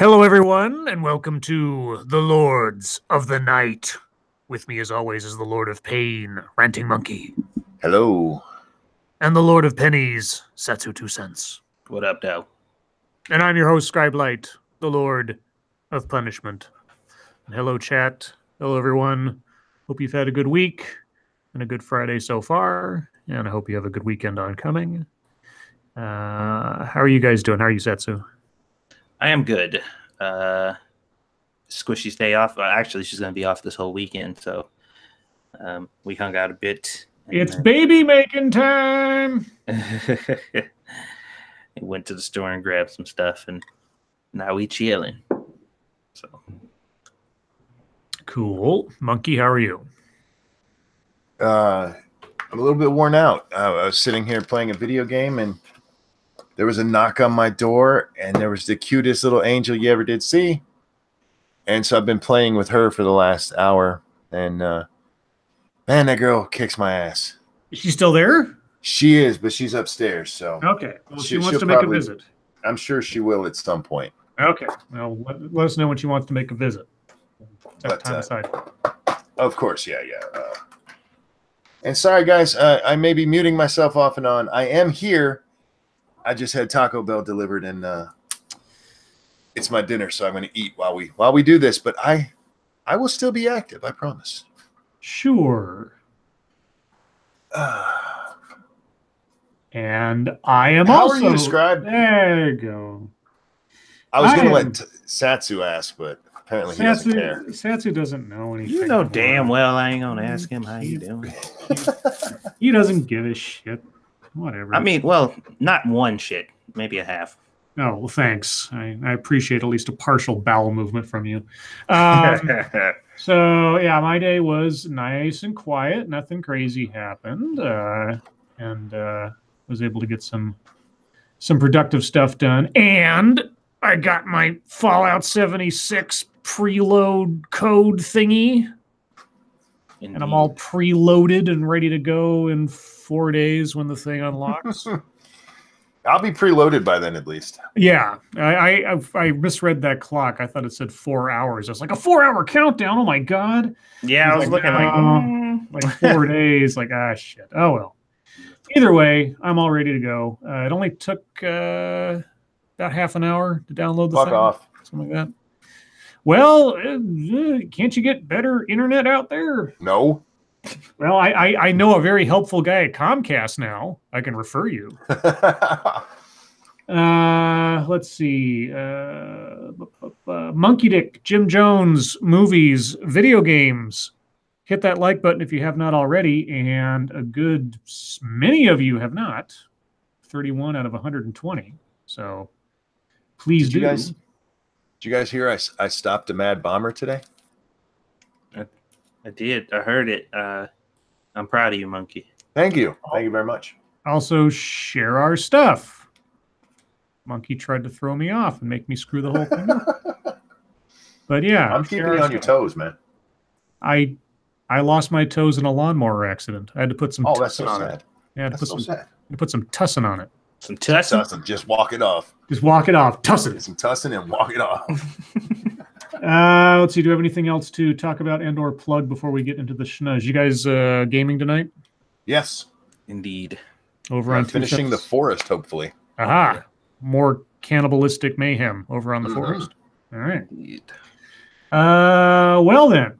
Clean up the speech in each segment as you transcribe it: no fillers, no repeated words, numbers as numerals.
Hello, everyone, and welcome to the Lords of the Night. With me, as always, is the Lord of Pain, Ranting Monkey. Hello. And the Lord of Pennies, Satsu 2 cents. What up, Dow? And I'm your host, Scribe, the Lord of Punishment. And hello, chat. Hello, everyone. Hope you've had a good week and a good Friday so far. And I hope you have a good weekend oncoming. How are you guys doing? How are you, Satsu? I am good. Squishy's day off. Actually, she's going to be off this whole weekend, so we hung out a bit. It's baby making time. Went to the store and grabbed some stuff, and now we chilling. So cool. Monkey, how are you? I'm a little bit worn out. I was sitting here playing a video game, and there was a knock on my door, and there was the cutest little angel you ever did see. And so I've been playing with her for the last hour, and man, that girl kicks my ass. Is she still there? She is, but she's upstairs. So okay. Well, she wants to make a visit. I'm sure she will at some point. Okay. Well, let us know when she wants to make a visit. Set time aside. Of course, yeah. And sorry, guys, I may be muting myself off and on. I am here. I just had Taco Bell delivered, and it's my dinner, so I'm going to eat while we do this. But I will still be active. I promise. Sure. And I am How also. How are you, Scribe? There you go. I was going to let Satsu ask, but apparently he doesn't care. Satsu doesn't know anything. You know damn well I ain't going to ask him how you doing. He doesn't give a shit. Whatever. I mean, well, not one shit, maybe a half. Oh, well, thanks. I appreciate at least a partial bowel movement from you. So, yeah, my day was nice and quiet. Nothing crazy happened. And was able to get some productive stuff done. And I got my Fallout 76 preload code thingy. Indeed. And I'm all preloaded and ready to go in 4 days when the thing unlocks. I'll be preloaded by then, at least. Yeah, I misread that clock. I thought it said 4 hours. I was like, a 4-hour countdown. Oh my god. Yeah, I was looking like 4 days. Like shit. Oh well. Either way, I'm all ready to go. It only took about half an hour to download the thing. Off. Something like that. Well, can't you get better internet out there? No. Well, I know a very helpful guy at Comcast now. I can refer you. Let's see. Monkey Dick, Jim Jones, movies, video games. Hit that like button if you have not already, and a good many of you have not. 31 out of 120. So please do. Did you guys hear I stopped a mad bomber today? I did. I heard it. I'm proud of you, Monkey. Thank you. Thank you very much. Also, share our stuff. Monkey tried to throw me off and make me screw the whole thing up. But yeah. I'm keeping you on your toes, man. I lost my toes in a lawnmower accident. I had to put some tussin on it. Yeah, I had to put some tussin on it. Some tussin? Just walk it off. Just walk it off. Tussin. Get some tussin and walk it off. Let's see. Do we have anything else to talk about and or plug before we get into the schnuzz? You guys gaming tonight? Yes. Indeed. Over on finishing the forest, hopefully. Aha. Yeah. More cannibalistic mayhem over on the forest. All right. Indeed. Well then.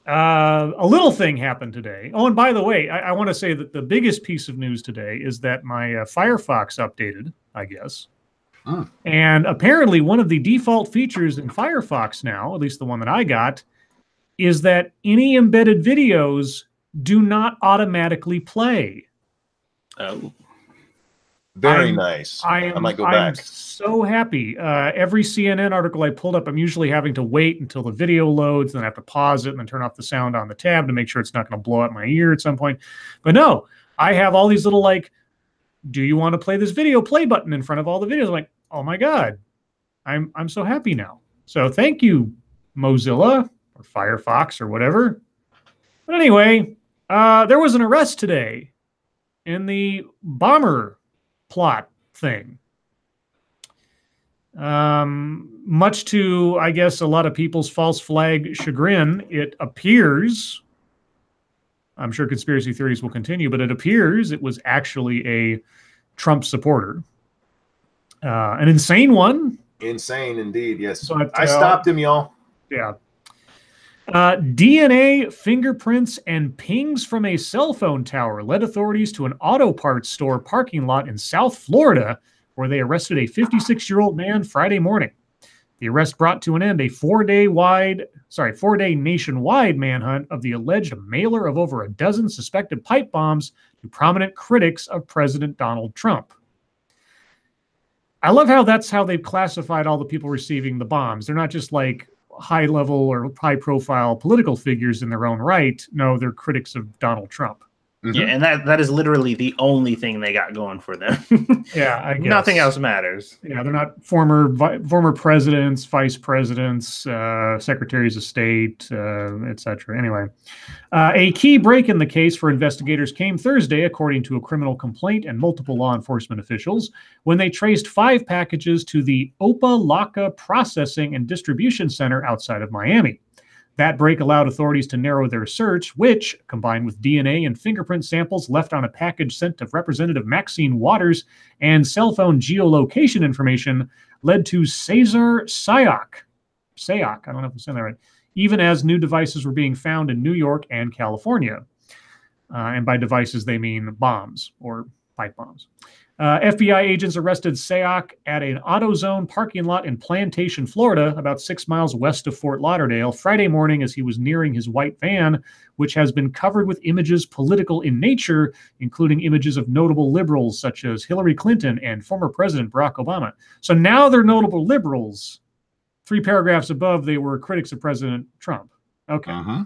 A little thing happened today. Oh, and by the way, I want to say that the biggest piece of news today is that my Firefox updated, I guess. And apparently one of the default features in Firefox now, at least the one that I got, is that any embedded videos do not automatically play. Oh. Very nice. I might go back. I'm so happy. Every CNN article I pulled up, I'm usually having to wait until the video loads, then I have to pause it and then turn off the sound on the tab to make sure it's not going to blow out my ear at some point. But no, I have all these little like, do you want to play this video play button in front of all the videos? I'm like, oh my God, I'm so happy now. So thank you, Mozilla or Firefox or whatever. But anyway, there was an arrest today in the bomber plot thing. Much to, I guess, a lot of people's false flag chagrin, it appears, I'm sure conspiracy theories will continue, but it appears it was actually a Trump supporter. An insane one. Insane indeed, yes. But, I stopped him, y'all. Yeah. DNA, fingerprints, and pings from a cell phone tower led authorities to an auto parts store parking lot in South Florida, where they arrested a 56-year-old man Friday morning. The arrest brought to an end a 4-day nationwide manhunt of the alleged mailer of over a dozen suspected pipe bombs to prominent critics of President Donald Trump. I love how that's how they've classified all the people receiving the bombs. They're not just like high-level or high-profile political figures in their own right. No, they're critics of Donald Trump. Mm-hmm. Yeah, and that is literally the only thing they got going for them. Yeah, I guess. Nothing else matters. Yeah, they're not former presidents, vice presidents, secretaries of state, etc. Anyway, a key break in the case for investigators came Thursday, according to a criminal complaint and multiple law enforcement officials, when they traced 5 packages to the Opa-locka Processing and Distribution Center outside of Miami. That break allowed authorities to narrow their search, which, combined with DNA and fingerprint samples left on a package sent to Representative Maxine Waters and cell phone geolocation information, led to Cesar Sayoc. I don't know if I'm saying that right. Even as new devices were being found in New York and California. And by devices, they mean bombs or pipe bombs. FBI agents arrested Sayoc at an AutoZone parking lot in Plantation, Florida, about 6 miles west of Fort Lauderdale, Friday morning as he was nearing his white van, which has been covered with images political in nature, including images of notable liberals such as Hillary Clinton and former President Barack Obama. So now they're notable liberals. 3 paragraphs above, they were critics of President Trump. Okay. Uh-huh.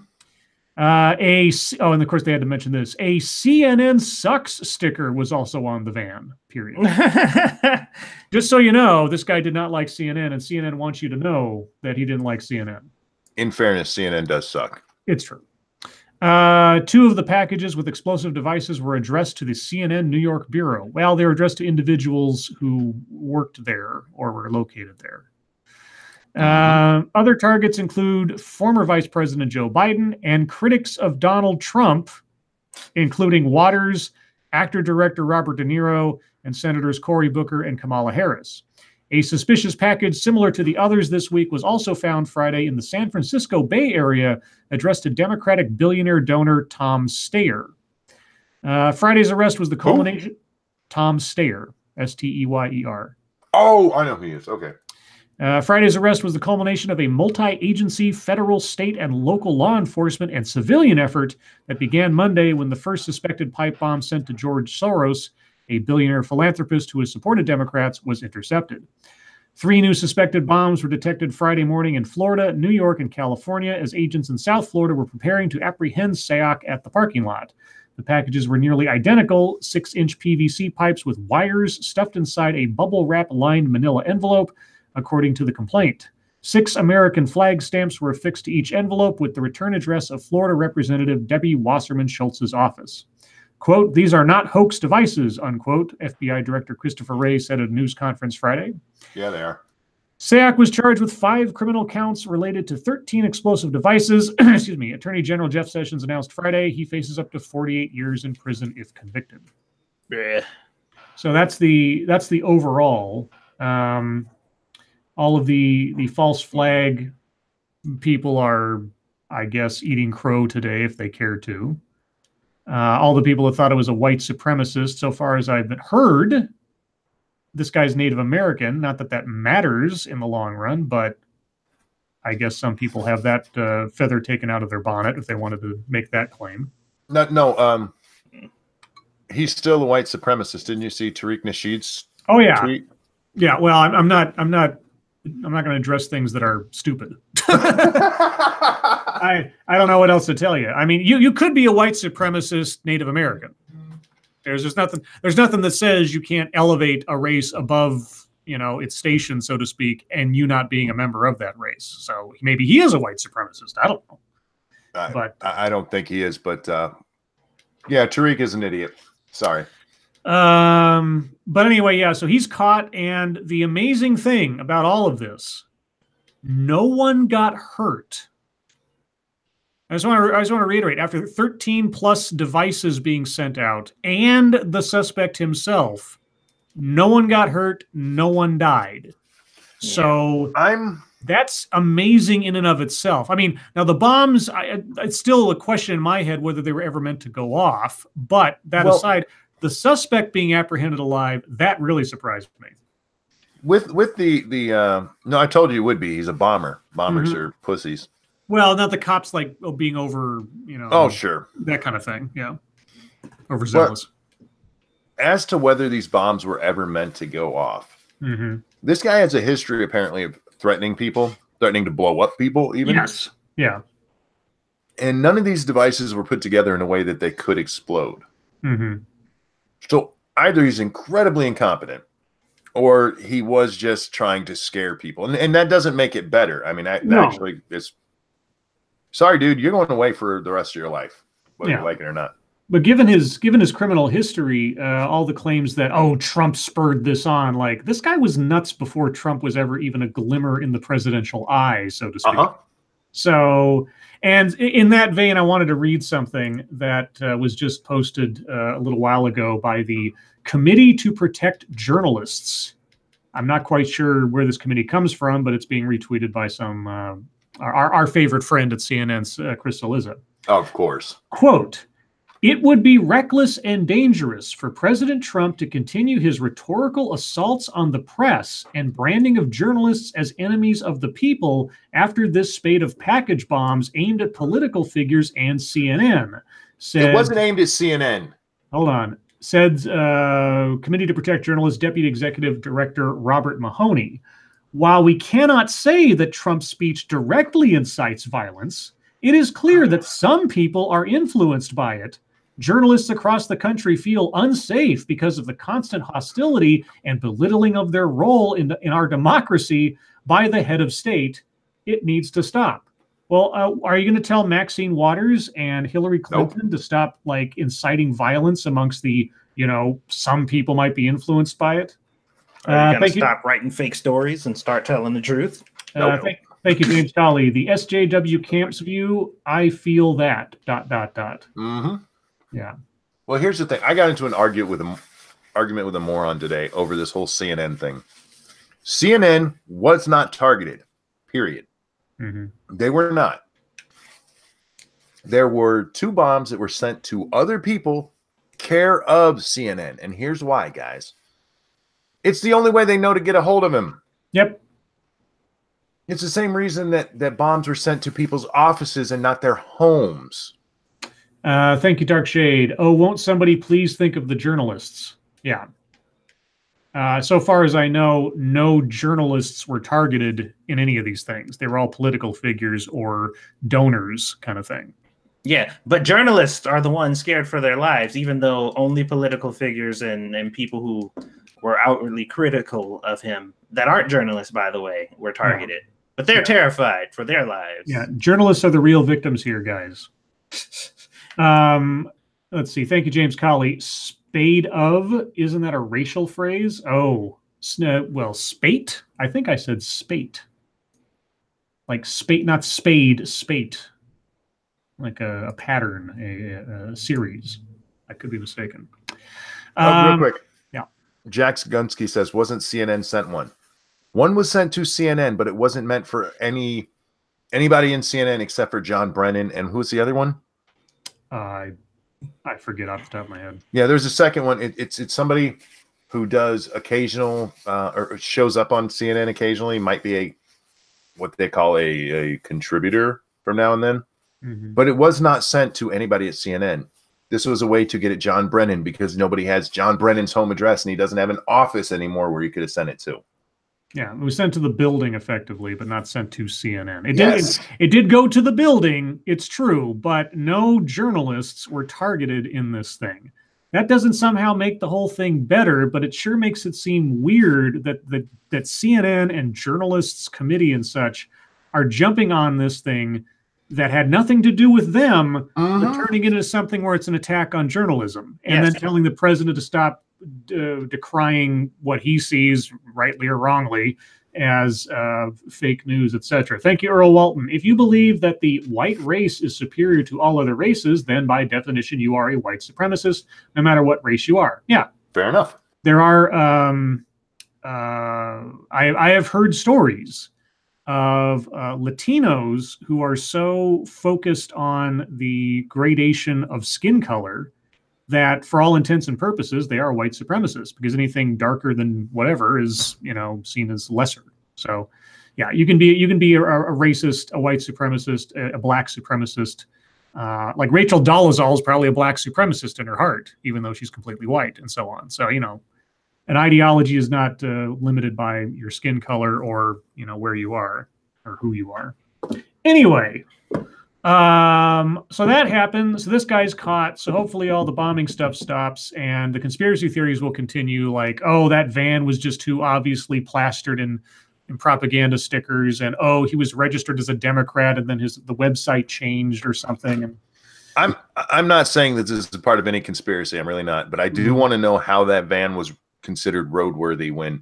And of course they had to mention this. A CNN sucks sticker was also on the van, period. Just so you know, this guy did not like CNN, and CNN wants you to know that he didn't like CNN. In fairness, CNN does suck. It's true. 2 of the packages with explosive devices were addressed to the CNN New York Bureau. Well, they were addressed to individuals who worked there or were located there. Other targets include former Vice President Joe Biden and critics of Donald Trump, including Waters, actor-director Robert De Niro, and Senators Cory Booker and Kamala Harris. A suspicious package similar to the others this week was also found Friday in the San Francisco Bay Area, addressed to Democratic billionaire donor Tom Steyer. Friday's arrest was the culmination... Tom Steyer, S-T-E-Y-E-R. Oh, I know who he is. Okay. Friday's arrest was the culmination of a multi-agency federal, state, and local law enforcement and civilian effort that began Monday when the first suspected pipe bomb sent to George Soros, a billionaire philanthropist who has supported Democrats, was intercepted. 3 new suspected bombs were detected Friday morning in Florida, New York, and California as agents in South Florida were preparing to apprehend Sayoc at the parking lot. The packages were nearly identical, 6-inch PVC pipes with wires stuffed inside a bubble wrap-lined manila envelope, according to the complaint. 6 American flag stamps were affixed to each envelope with the return address of Florida Representative Debbie Wasserman Schultz's office. Quote, "These are not hoax devices," unquote, FBI Director Christopher Wray said at a news conference Friday. Yeah, they are. Sayoc was charged with 5 criminal counts related to 13 explosive devices. Excuse me. Attorney General Jeff Sessions announced Friday he faces up to 48 years in prison if convicted. Yeah. So that's the overall. All of the false flag people are, I guess, eating crow today if they care to. All the people that thought it was a white supremacist, so far as I've heard, this guy's Native American. Not that that matters in the long run, but I guess some people have that feather taken out of their bonnet if they wanted to make that claim. No, he's still a white supremacist. Didn't you see Tariq Nasheed's tweet? Yeah, well, I'm not going to address things that are stupid. I don't know what else to tell you. I mean, you could be a white supremacist Native American. There's nothing that says you can't elevate a race above, its station, so to speak, and you not being a member of that race. So maybe he is a white supremacist. I don't know. I don't think he is, but yeah, Tariq is an idiot. Sorry. But anyway, yeah, so he's caught, and the amazing thing about all of this, no one got hurt. I just want to reiterate, after 13 plus devices being sent out and the suspect himself, no one got hurt, no one died. So that's amazing in and of itself. I mean, now the bombs, it's still a question in my head whether they were ever meant to go off. But that aside, the suspect being apprehended alive, that really surprised me. With the no, I told you it would be. He's a bomber. Bombers are pussies. Well, not the cops like being over, Oh, sure. That kind of thing. Yeah. Overzealous. As to whether these bombs were ever meant to go off, this guy has a history apparently of threatening people, threatening to blow up people even. Yes. Yeah. And none of these devices were put together in a way that they could explode. So either he's incredibly incompetent or he was just trying to scare people. And that doesn't make it better. I mean, actually, it's sorry, dude, you're going away for the rest of your life, whether you like it or not. But given his criminal history, all the claims that, Trump spurred this on, like, this guy was nuts before Trump was ever even a glimmer in the presidential eye, so to speak. So, and in that vein, I wanted to read something that was just posted a little while ago by the Committee to Protect Journalists. I'm not quite sure where this committee comes from, but it's being retweeted by some our favorite friend at CNN's Chris Cillizza. Of course. Quote, "It would be reckless and dangerous for President Trump to continue his rhetorical assaults on the press and branding of journalists as enemies of the people after this spate of package bombs aimed at political figures and CNN." It wasn't aimed at CNN. Hold on. Said Committee to Protect Journalists Deputy Executive Director Robert Mahoney. "While we cannot say that Trump's speech directly incites violence, it is clear that some people are influenced by it. Journalists across the country feel unsafe because of the constant hostility and belittling of their role in our democracy by the head of state. It needs to stop." Well, are you going to tell Maxine Waters and Hillary Clinton to stop like inciting violence amongst the, some people might be influenced by it? Are you going to stop writing fake stories and start telling the truth? Thank you, James Colley. The SJW camps view, I feel that, ... Yeah. Well, here's the thing. I got into an argument with a moron today over this whole CNN thing. CNN was not targeted, period. They were not. There were 2 bombs that were sent to other people care of CNN. And here's why, guys. It's the only way they know to get a hold of him. Yep. It's the same reason that bombs were sent to people's offices and not their homes. Thank you, Dark Shade. Oh, won't somebody please think of the journalists? Yeah. So far as I know, no journalists were targeted in any of these things. They were all political figures or donors kind of thing. Yeah, but journalists are the ones scared for their lives, even though only political figures and people who were outwardly critical of him, that aren't journalists, by the way, were targeted. Yeah. But they're terrified for their lives. Yeah, journalists are the real victims here, guys. Let's see. Thank you, James Colley. Spade of, isn't that a racial phrase? Oh, well, spate? I think I said spate. Like spate, not spade, spate. Like a pattern, a series. I could be mistaken. Real quick. Yeah. Jax Gunsky says, wasn't CNN sent one? One was sent to CNN, but it wasn't meant for anybody in CNN except for John Brennan. And who's the other one? I forget off the top of my head. Yeah, there's a second one. It's somebody who does occasional or shows up on CNN occasionally. Might be what they call a contributor from now and then. But it was not sent to anybody at CNN. This was a way to get at John Brennan because nobody has John Brennan's home address and he doesn't have an office anymore where you could have sent it to. Yeah, it was sent to the building effectively, but not sent to CNN. It did go to the building, it's true, but no journalists were targeted in this thing. That doesn't somehow make the whole thing better, but it sure makes it seem weird that CNN and journalists committee and such are jumping on this thing that had nothing to do with them, but turning it into something where it's an attack on journalism, and then telling the president to stop decrying what he sees, rightly or wrongly, as fake news, etc. Thank you, Earl Walton. If you believe that the white race is superior to all other races, then by definition you are a white supremacist, no matter what race you are. Yeah, fair enough. There are. I have heard stories of Latinos who are so focused on the gradation of skin color that for all intents and purposes, they are white supremacists, because anything darker than whatever is, seen as lesser. So yeah, you can be a racist, a white supremacist, a black supremacist. Like Rachel Dolezal is probably a black supremacist in her heart, even though she's completely white, and so on. So, an ideology is not limited by your skin color or, where you are or who you are. Anyway, so that happened. So this guy's caught. So hopefully all the bombing stuff stops and the conspiracy theories will continue. Like, oh, that van was just too obviously plastered in propaganda stickers, and oh, he was registered as a Democrat, and then the website changed or something. And I'm not saying that this is a part of any conspiracy. I'm really not, but I do want to know how that van was considered roadworthy when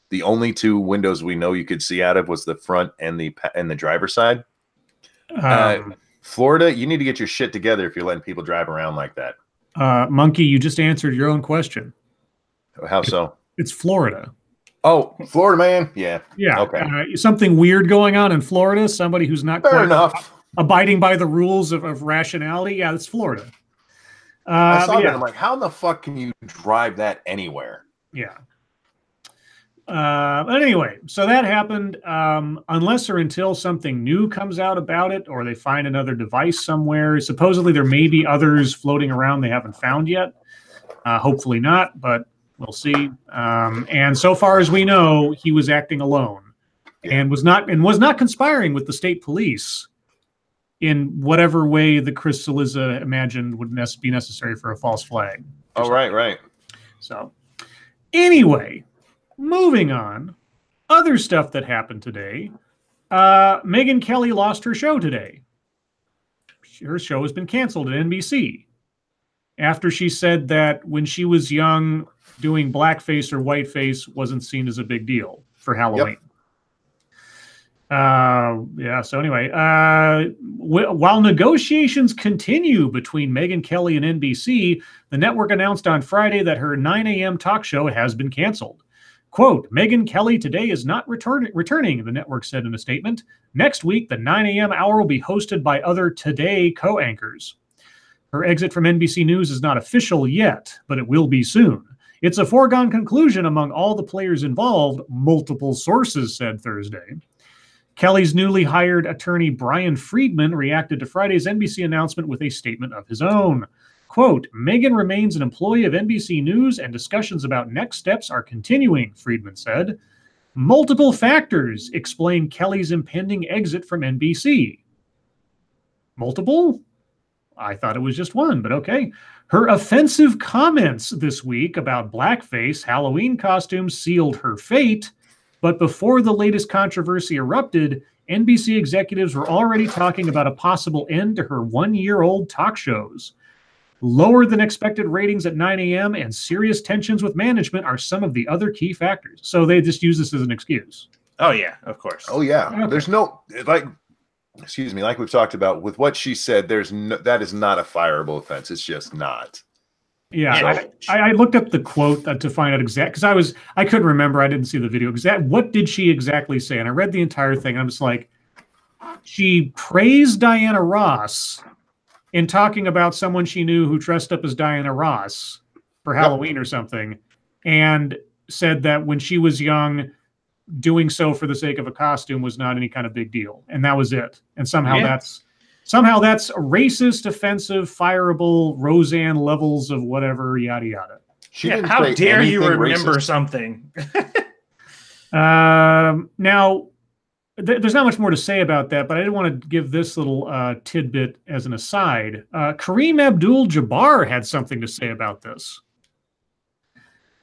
the only two windows we know you could see out of was the front and the driver's side. Florida, you need to get your shit together if you're letting people drive around like that. Monkey, you just answered your own question. How so? It's Florida. Oh, Florida, man. Yeah. Yeah. Okay. Something weird going on in Florida. Somebody who's not fair enough abiding by the rules of rationality. Yeah, it's Florida. I saw that. I'm like, how in the fuck can you drive that anywhere? Yeah. But anyway, so that happened. Unless or until something new comes out about it, or they find another device somewhere. Supposedly there may be others floating around they haven't found yet. Hopefully not, but we'll see. And so far as we know, he was acting alone, and was not conspiring with the state police in whatever way the Chris Cillizza imagined would be necessary for a false flag. Oh, right. So anyway, moving on. Other stuff that happened today. Megyn Kelly lost her show today. Her show has been canceled at NBC after she said that when she was young, doing blackface or whiteface wasn't seen as a big deal for Halloween. Yep. So anyway, while negotiations continue between Megyn Kelly and NBC, the network announced on Friday that her 9 a.m. talk show has been canceled. Quote, Megyn Kelly today is not returning, the network said in a statement. Next week, the 9 a.m. hour will be hosted by other Today co-anchors. Her exit from NBC News is not official yet, but it will be soon. It's a foregone conclusion among all the players involved, multiple sources said Thursday. Kelly's newly hired attorney Brian Friedman reacted to Friday's NBC announcement with a statement of his own. Quote, Megyn remains an employee of NBC News and discussions about next steps are continuing, Friedman said. Multiple factors explain Kelly's impending exit from NBC. Multiple? I thought it was just one, but okay. Her offensive comments this week about blackface Halloween costumes sealed her fate, but before the latest controversy erupted, NBC executives were already talking about a possible end to her one-year-old talk shows. Lower than expected ratings at 9 a.m. and serious tensions with management are some of the other key factors. So they just use this as an excuse. Oh, yeah, of course. Oh, yeah. Okay. There's no, like we've talked about with what she said, that is not a fireable offense. It's just not. Yeah, so, I looked up the quote to find out exact, because I couldn't remember. I didn't see the video. What did she exactly say? And I read the entire thing, and I'm just like, she praised Diana Ross in talking about someone she knew who dressed up as Diana Ross for Halloween or something, and said that when she was young, doing so for the sake of a costume was not any kind of big deal, and that was it. And somehow that's racist, offensive, fireable, Roseanne levels of whatever, yada yada. How dare you remember racist. Something? Now, there's not much more to say about that, but I did want to give this little tidbit as an aside. Kareem Abdul-Jabbar had something to say about this.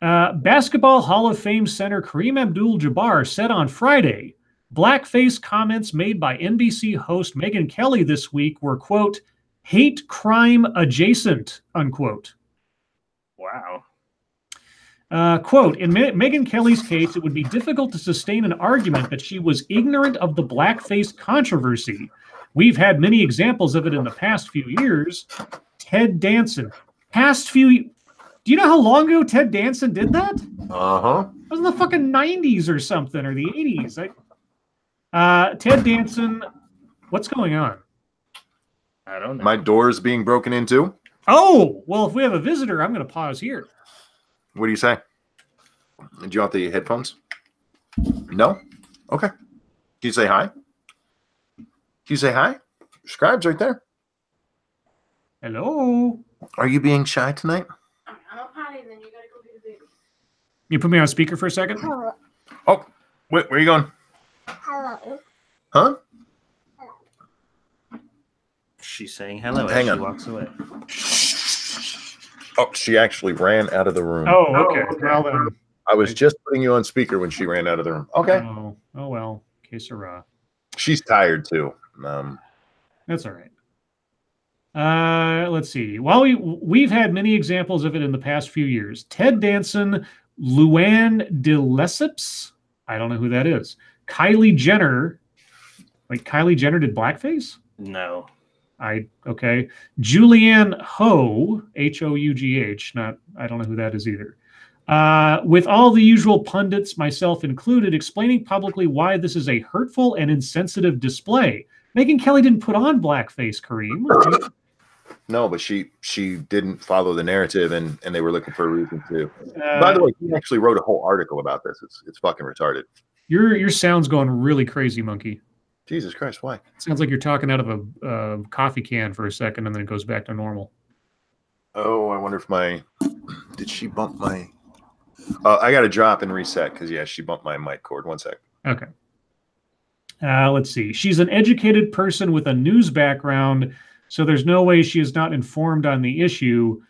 Basketball Hall of Fame center Kareem Abdul-Jabbar said on Friday, blackface comments made by NBC host Megyn Kelly this week were, quote, hate crime adjacent, unquote. Wow. Quote, in Megyn Kelly's case, it would be difficult to sustain an argument that she was ignorant of the blackface controversy. We've had many examples of it in the past few years. Ted Danson. Do you know how long ago Ted Danson did that? Uh-huh. It was in the fucking 90s or something, or the 80s. Ted Danson, what's going on? I don't know. My door is being broken into. Oh, well, if we have a visitor, I'm going to pause here. What do you say? Do you want the headphones? No? Okay. Can you say hi? Can you say hi? Scribe's right there. Hello. Are you being shy tonight? I'm a potty, then you gotta go get a baby. You put me on speaker for a second? Hello. Oh, wait, where are you going? Hello. Huh? She's saying hello Hang as on. she walks away. Oh, she actually ran out of the room. Oh, okay. Well, then. I was just putting you on speaker when she ran out of the room. Okay. Oh well. Que sera. She's tired too. That's all right. Let's see. Well, we've had many examples of it in the past few years. Ted Danson, Luann de Lesseps. I don't know who that is. Kylie Jenner. Like Kylie Jenner did blackface? No. Okay. Julianne Ho, Hough. I don't know who that is either. With all the usual pundits, myself included, explaining publicly why this is a hurtful and insensitive display. Megyn Kelly didn't put on blackface, Kareem. No, but she didn't follow the narrative, and they were looking for a reason to. By the way, he actually wrote a whole article about this. It's fucking retarded. Your sound's going really crazy, Monkey. Jesus Christ, why? Sounds like you're talking out of a coffee can for a second, and then it goes back to normal. Oh, I wonder if did she bump my? I got to drop and reset because yeah, she bumped my mic cord. 1 sec. Okay. Let's see. She's an educated person with a news background, so there's no way she is not informed on the issue,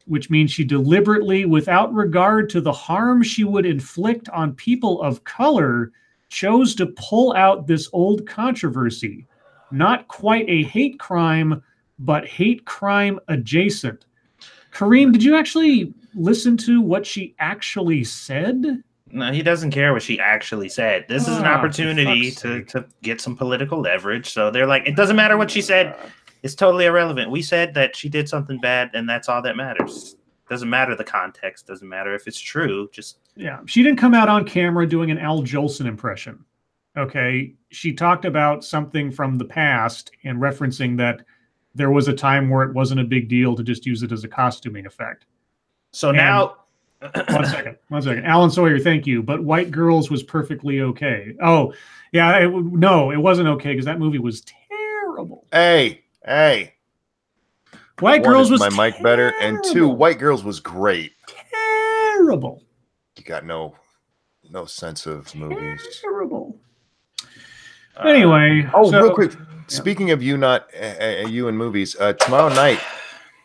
which means she deliberately, without regard to the harm she would inflict on people of color, chose to pull out this old controversy. Not quite a hate crime, but hate crime adjacent. Kareem, did you actually listen to what she actually said? No, he doesn't care what she actually said. This is an opportunity to get some political leverage. So they're like, it doesn't matter what she said. It's totally irrelevant. We said that she did something bad, and that's all that matters. Doesn't matter the context. Doesn't matter if it's true. Yeah, she didn't come out on camera doing an Al Jolson impression. Okay, she talked about something from the past and referencing that there was a time where it wasn't a big deal to just use it as a costuming effect. So now... One second. Alan Sawyer, thank you. But White Girls was perfectly okay. Oh, yeah. No, it wasn't okay because that movie was terrible. Hey. White Girls was my mic better, and 2, White Girls was great. Terrible. You got no sense of movies. Terrible. Anyway. Real quick. Speaking of you in movies, tomorrow night,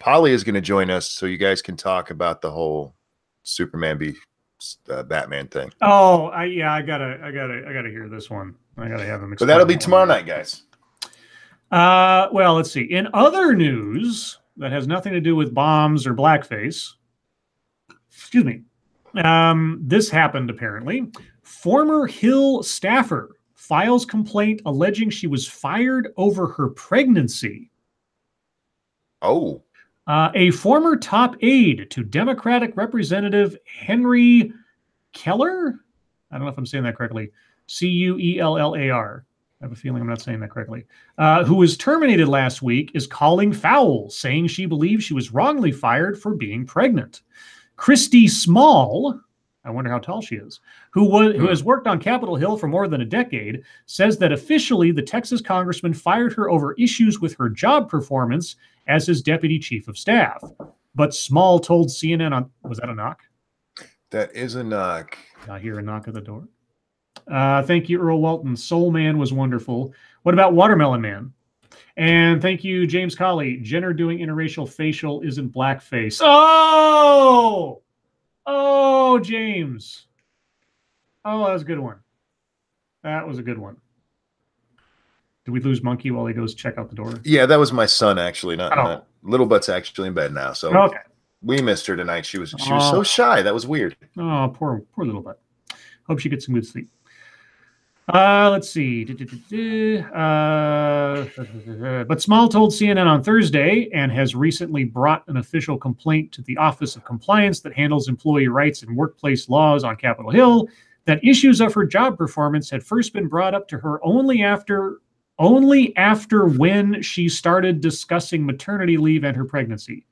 Polly is going to join us so you guys can talk about the whole Superman v Batman thing. Oh, I gotta hear this one. I gotta have him. So that'll be tomorrow night, guys. Well, let's see. In other news that has nothing to do with bombs or blackface, excuse me. This happened apparently. Former Hill staffer files complaint alleging she was fired over her pregnancy. Oh. A former top aide to Democratic Representative Henry Keller, I don't know if I'm saying that correctly, Cuellar. I have a feeling I'm not saying that correctly, who was terminated last week, is calling foul, saying she believes she was wrongly fired for being pregnant. Christy Small, I wonder how tall she is, who has worked on Capitol Hill for more than a decade, says that officially the Texas congressman fired her over issues with her job performance as his deputy chief of staff. But Small told CNN was that a knock? That is a knock. I hear a knock at the door. Thank you, Earl Walton. Soul Man was wonderful. What about Watermelon Man? And thank you, James Colley. Jenner doing interracial facial isn't blackface. Oh, James. Oh, that was a good one. That was a good one. Did we lose Monkey while he goes check out the door? Yeah, that was my son, actually. Not Little Butt's actually in bed now. So okay. We missed her tonight. She was so shy. That was weird. Oh, poor little butt. Hope she gets some good sleep. Let's see. But Small told CNN on Thursday and has recently brought an official complaint to the Office of Compliance that handles employee rights and workplace laws on Capitol Hill that issues of her job performance had first been brought up to her only after when she started discussing maternity leave and her pregnancy.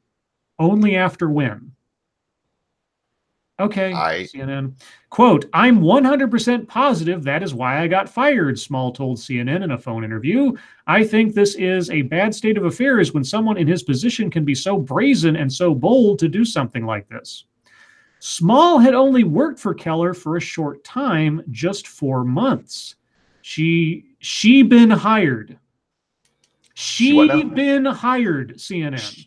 Only after when? Okay, CNN. Quote, I'm 100% positive that is why I got fired, Small told CNN in a phone interview. I think this is a bad state of affairs when someone in his position can be so brazen and so bold to do something like this. Small had only worked for Keller for a short time, just 4 months. She been hired. She been hired, CNN.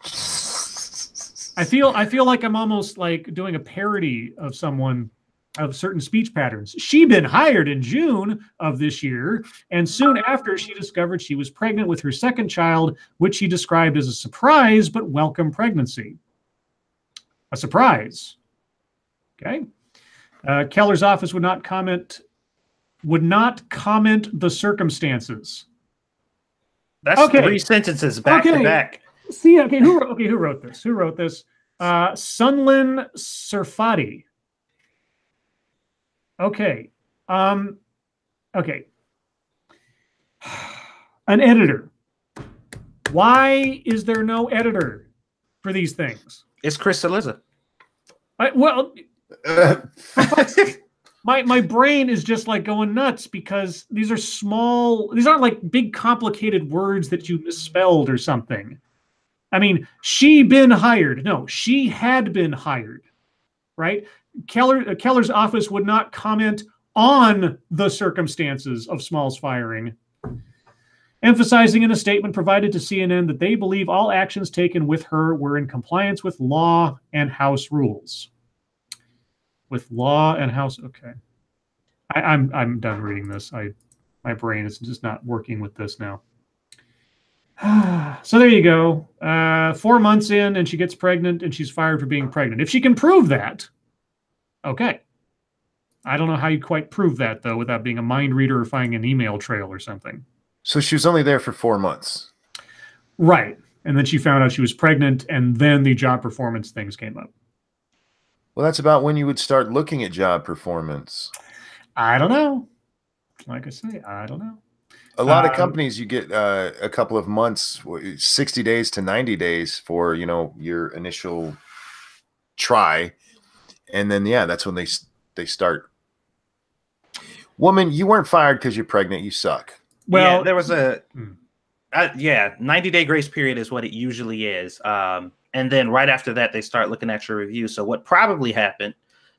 I feel like I'm almost like doing a parody of someone, of certain speech patterns. She been hired in June of this year, and soon after she discovered she was pregnant with her second child, which she described as a surprise but welcome pregnancy. A surprise. Okay. Keller's office would not comment the circumstances. That's 3 sentences back to back. See, who wrote this? Who wrote this? Sunlin Surfati. Okay. Okay. An editor. Why is there no editor for these things? It's Chris Eliza. My brain is just like going nuts because these are small. These aren't like big complicated words that you misspelled or something. I mean, she been hired. No, she had been hired, right? Keller's office would not comment on the circumstances of Small's firing, emphasizing in a statement provided to CNN that they believe all actions taken with her were in compliance with law and House rules. With law and House, okay. I'm done reading this. My brain is just not working with this now. So there you go. 4 months in, and she gets pregnant, and she's fired for being pregnant. If she can prove that, okay. I don't know how you quite prove that, though, without being a mind reader or finding an email trail or something. So she was only there for 4 months. Right. And then she found out she was pregnant, and then the job performance things came up. Well, that's about when you would start looking at job performance. I don't know. Like I say, I don't know. A lot of companies, you get a couple of months, 60 days to 90 days for, your initial try. And then, that's when they start. Woman, you weren't fired because you're pregnant. You suck. Well, there was 90-day grace period is what it usually is. And then right after that, they start looking at your review. So what probably happened,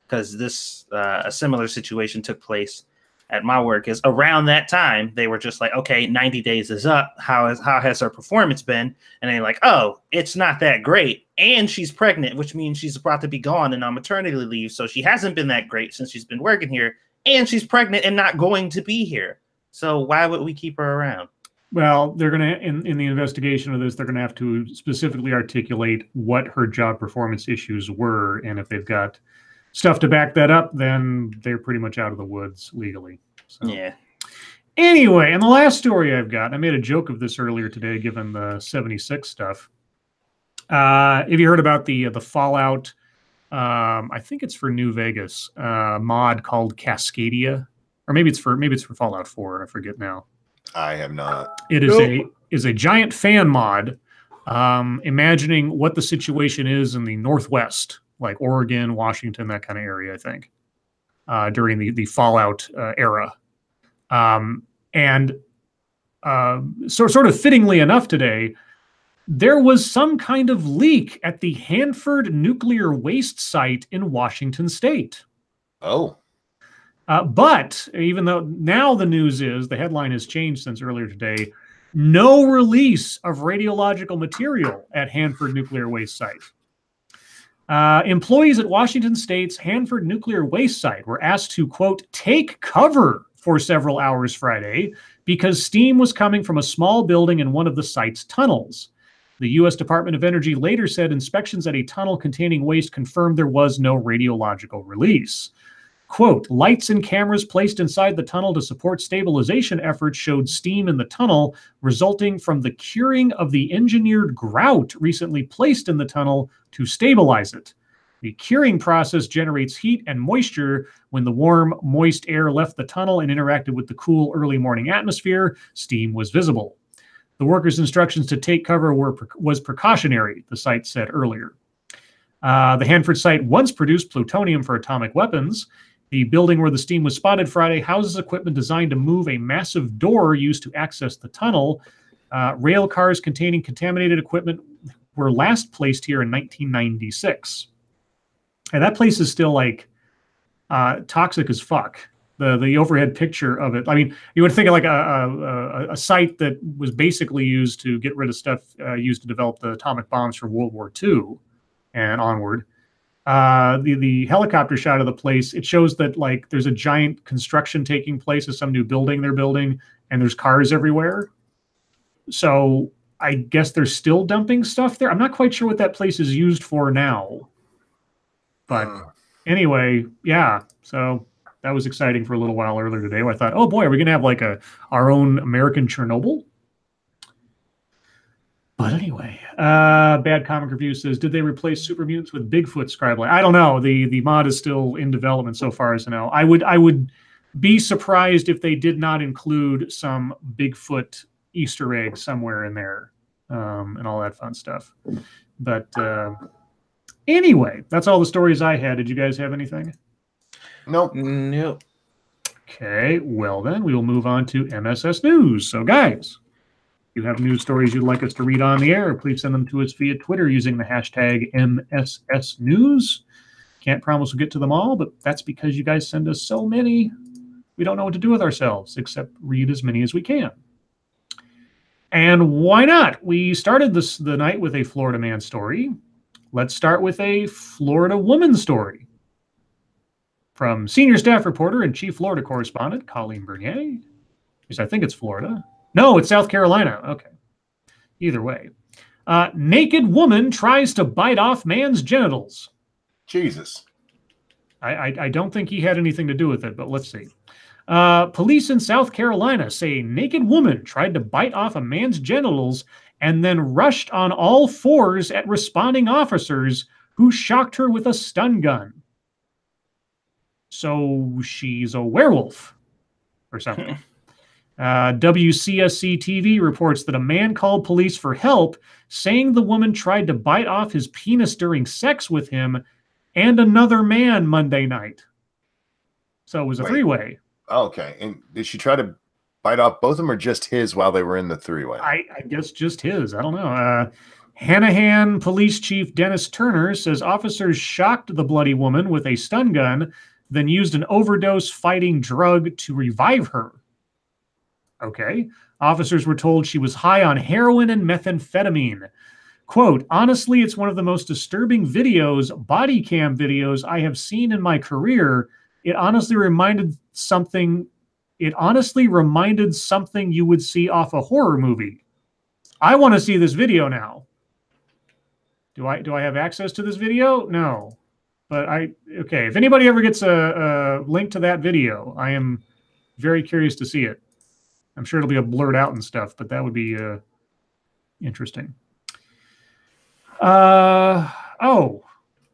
because this a similar situation took place at my work, is around that time they were just like, okay, 90 days is up. How has her performance been? And they're like, oh, it's not that great. And she's pregnant, which means she's about to be gone and on maternity leave. So she hasn't been that great since she's been working here. And she's pregnant and not going to be here. So why would we keep her around? Well, they're going to, in the investigation of this, they're going to have to specifically articulate what her job performance issues were. And if they've got stuff to back that up, then they're pretty much out of the woods legally. So. Yeah. Anyway, and the last story I've got, I made a joke of this earlier today, given the 76 stuff. Have you heard about the Fallout? I think it's for New Vegas mod called Cascadia, or maybe it's for Fallout 4. I forget now. I have not. It is a giant fan mod, imagining what the situation is in the Northwest, like Oregon, Washington, that kind of area, I think, during the Fallout era. So sort of fittingly enough today, there was some kind of leak at the Hanford nuclear waste site in Washington state. Oh. But even though now the news is, the headline has changed since earlier today, no release of radiological material at Hanford nuclear waste site. Employees at Washington State's Hanford nuclear waste site were asked to, quote, take cover for several hours Friday because steam was coming from a small building in one of the site's tunnels. The U.S. Department of Energy later said inspections at a tunnel containing waste confirmed there was no radiological release. Quote, lights and cameras placed inside the tunnel to support stabilization efforts showed steam in the tunnel resulting from the curing of the engineered grout recently placed in the tunnel to stabilize it. The curing process generates heat and moisture. When the warm, moist air left the tunnel and interacted with the cool early morning atmosphere, steam was visible. The workers' instructions to take cover was precautionary, the site said earlier. The Hanford site once produced plutonium for atomic weapons. The building where the steam was spotted Friday houses equipment designed to move a massive door used to access the tunnel. Rail cars containing contaminated equipment were last placed here in 1996. And that place is still like toxic as fuck. The overhead picture of it. I mean, you would think of like a site that was basically used to get rid of stuff used to develop the atomic bombs for World War II and onward. The helicopter shot of the place, it shows that like there's a giant construction taking place of some new building they're building, and there's cars everywhere. So I guess they're still dumping stuff there. I'm not quite sure what that place is used for now. But anyway, yeah. So that was exciting for a little while earlier today. Where I thought, oh boy, are we going to have like our own American Chernobyl? But anyway, Bad Comic Review says, did they replace super mutants with Bigfoot Scribe? I don't know. The mod is still in development so far as I know. I would be surprised if they did not include some Bigfoot Easter egg somewhere in there and all that fun stuff. But anyway, that's all the stories I had. Did you guys have anything? Nope. Nope. Okay, well then, we will move on to MSS News. So guys, if you have news stories you'd like us to read on the air, please send them to us via Twitter using the hashtag MSSNews. Can't promise we'll get to them all, but that's because you guys send us so many, we don't know what to do with ourselves except read as many as we can. And why not? We started the night with a Florida man story. Let's start with a Florida woman story. From senior staff reporter and chief Florida correspondent, Colleen Bernier. Because I think it's Florida. No, it's South Carolina. Okay. Either way. Naked woman tries to bite off man's genitals. Jesus. I don't think he had anything to do with it, but let's see. Police in South Carolina say a naked woman tried to bite off a man's genitals and then rushed on all fours at responding officers who shocked her with a stun gun. So she's a werewolf or something. WCSC TV reports that a man called police for help, saying the woman tried to bite off his penis during sex with him and another man Monday night. So it was a three-way. Okay. And did she try to bite off both of them or just his while they were in the three-way? I guess just his. I don't know. Hanahan Police Chief Dennis Turner says officers shocked the bloody woman with a stun gun, then used an overdose fighting drug to revive her. Okay. Officers were told she was high on heroin and methamphetamine. Quote, honestly, it's one of the most disturbing videos, body cam videos I have seen in my career. It honestly reminded something you would see off a horror movie. I want to see this video now. Do I have access to this video? No. But okay, if anybody ever gets a link to that video, I am very curious to see it. I'm sure it'll be blurred out and stuff, but that would be interesting. Oh,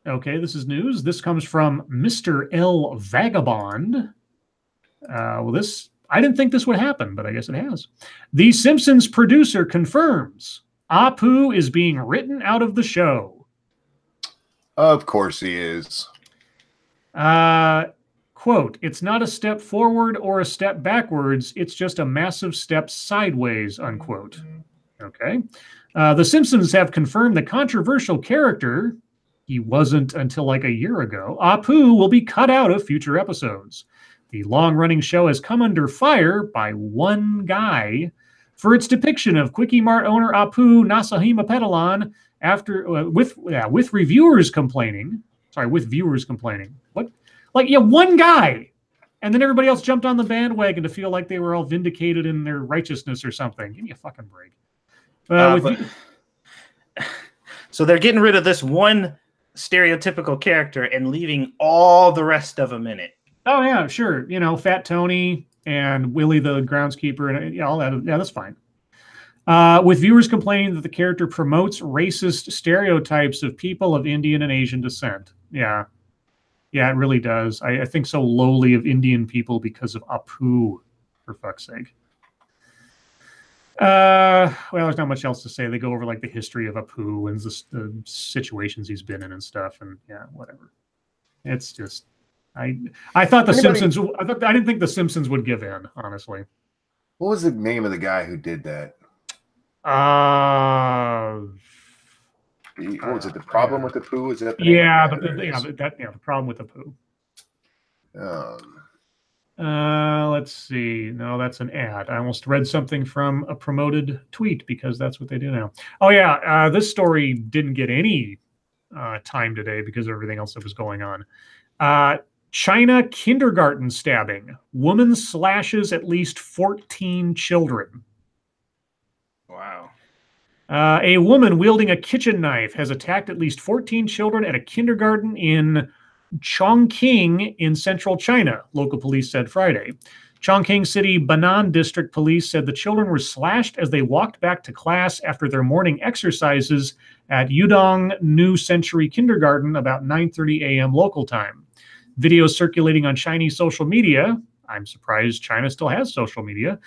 okay, this is news. This comes from Mr. L. Vagabond. Well, I didn't think this would happen, but I guess it has. The Simpsons producer confirms Apu is being written out of the show. Of course he is. Quote, it's not a step forward or a step backwards. It's just a massive step sideways, unquote. Okay. The Simpsons have confirmed the controversial character, he wasn't until like a year ago, Apu will be cut out of future episodes. The long-running show has come under fire by one guy for its depiction of Quickie Mart owner Apu Nasahima Petalan with viewers complaining. What? Like, yeah, one guy. And then everybody else jumped on the bandwagon to feel like they were all vindicated in their righteousness or something. Give me a fucking break. So they're getting rid of this one stereotypical character and leaving all the rest of them in it. Oh yeah, sure. You know, Fat Tony and Willie the groundskeeper and all that. Yeah, that's fine. With viewers complaining that the character promotes racist stereotypes of people of Indian and Asian descent. Yeah. Yeah, it really does. I think so lowly of Indian people because of Apu, for fuck's sake. Well, there's not much else to say. They go over like the history of Apu and the situations he's been in and stuff, and yeah, whatever. It's just, I thought the Simpsons. I didn't think the Simpsons would give in, honestly. What was the name of the guy who did that? What was it? The problem with the poo? Is that? The problem with the poo. Let's see. No, that's an ad. I almost read something from a promoted tweet because that's what they do now. Oh yeah, this story didn't get any time today because of everything else that was going on. China kindergarten stabbing. Woman slashes at least 14 children. Wow. A woman wielding a kitchen knife has attacked at least 14 children at a kindergarten in Chongqing in central China, local police said Friday. Chongqing City Banan District Police said the children were slashed as they walked back to class after their morning exercises at Yudong New Century Kindergarten about 9:30 a.m. local time. Videos circulating on Chinese social media, I'm surprised China still has social media,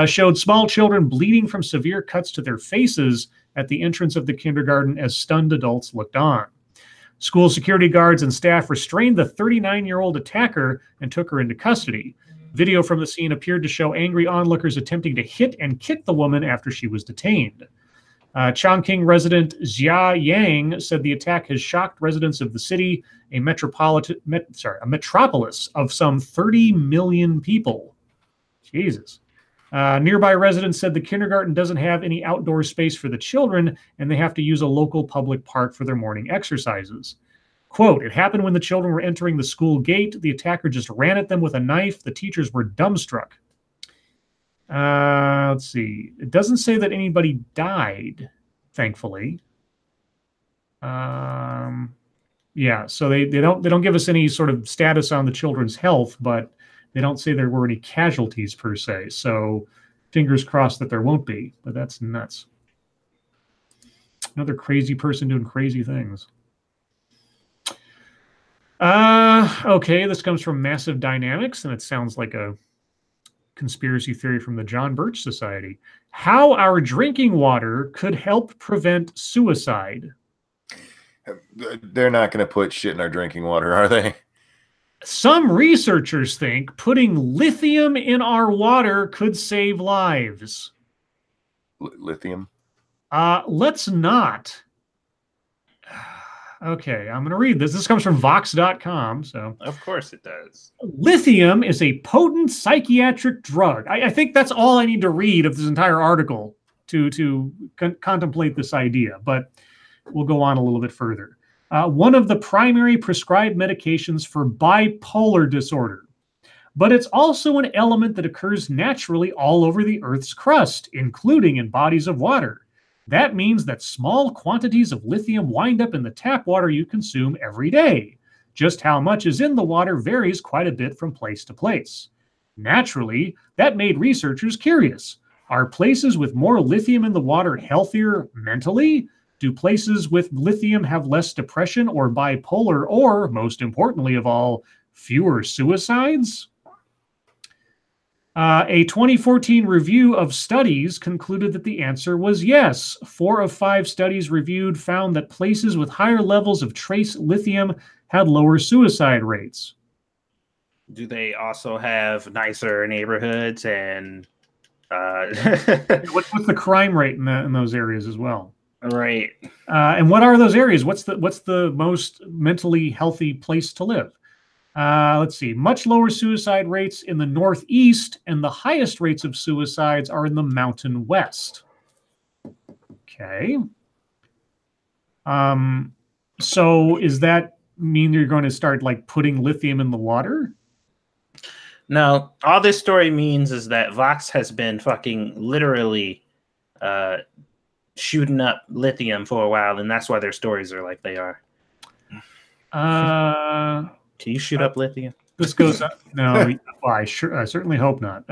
showed small children bleeding from severe cuts to their faces at the entrance of the kindergarten as stunned adults looked on. School security guards and staff restrained the 39-year-old attacker and took her into custody. Video from the scene appeared to show angry onlookers attempting to hit and kick the woman after she was detained. Chongqing resident Xia Yang said the attack has shocked residents of the city, a metropolis of some 30 million people. Jesus. Nearby residents said the kindergarten doesn't have any outdoor space for the children, and they have to use a local public park for their morning exercises. Quote, it happened when the children were entering the school gate. The attacker just ran at them with a knife. The teachers were dumbstruck. Let's see. It doesn't say that anybody died, thankfully. Yeah, so they don't give us any sort of status on the children's health, but they don't say there were any casualties per se. So fingers crossed that there won't be, but that's nuts. Another crazy person doing crazy things. Okay, this comes from Massive Dynamics, and it sounds like a conspiracy theory from the John Birch Society. How our drinking water could help prevent suicide. They're not going to put shit in our drinking water, are they? Some researchers think putting lithium in our water could save lives. Lithium? Let's not. Okay, I'm going to read this. This comes from Vox.com. So, of course it does. Lithium is a potent psychiatric drug. I think that's all I need to read of this entire article to contemplate this idea, but we'll go on a little bit further. One of the primary prescribed medications for bipolar disorder, but it's also an element that occurs naturally all over the Earth's crust, including in bodies of water. That means that small quantities of lithium wind up in the tap water you consume every day. Just how much is in the water varies quite a bit from place to place. Naturally, that made researchers curious. Are places with more lithium in the water healthier mentally? Do places with lithium have less depression or bipolar, or, most importantly of all, fewer suicides? A 2014 review of studies concluded that the answer was yes. 4 of 5 studies reviewed found that places with higher levels of trace lithium had lower suicide rates. Do they also have nicer neighborhoods and what's the crime rate in those areas as well? Right. And what are those areas? What's the most mentally healthy place to live? Let's see. Much lower suicide rates in the Northeast, and the highest rates of suicides are in the Mountain West. Okay. So does that mean you're going to start like putting lithium in the water? No. All this story means is that Vox has been fucking literally shooting up lithium for a while, and that's why their stories are like they are. Can you shoot up lithium? This goes on. No, well, I certainly hope not.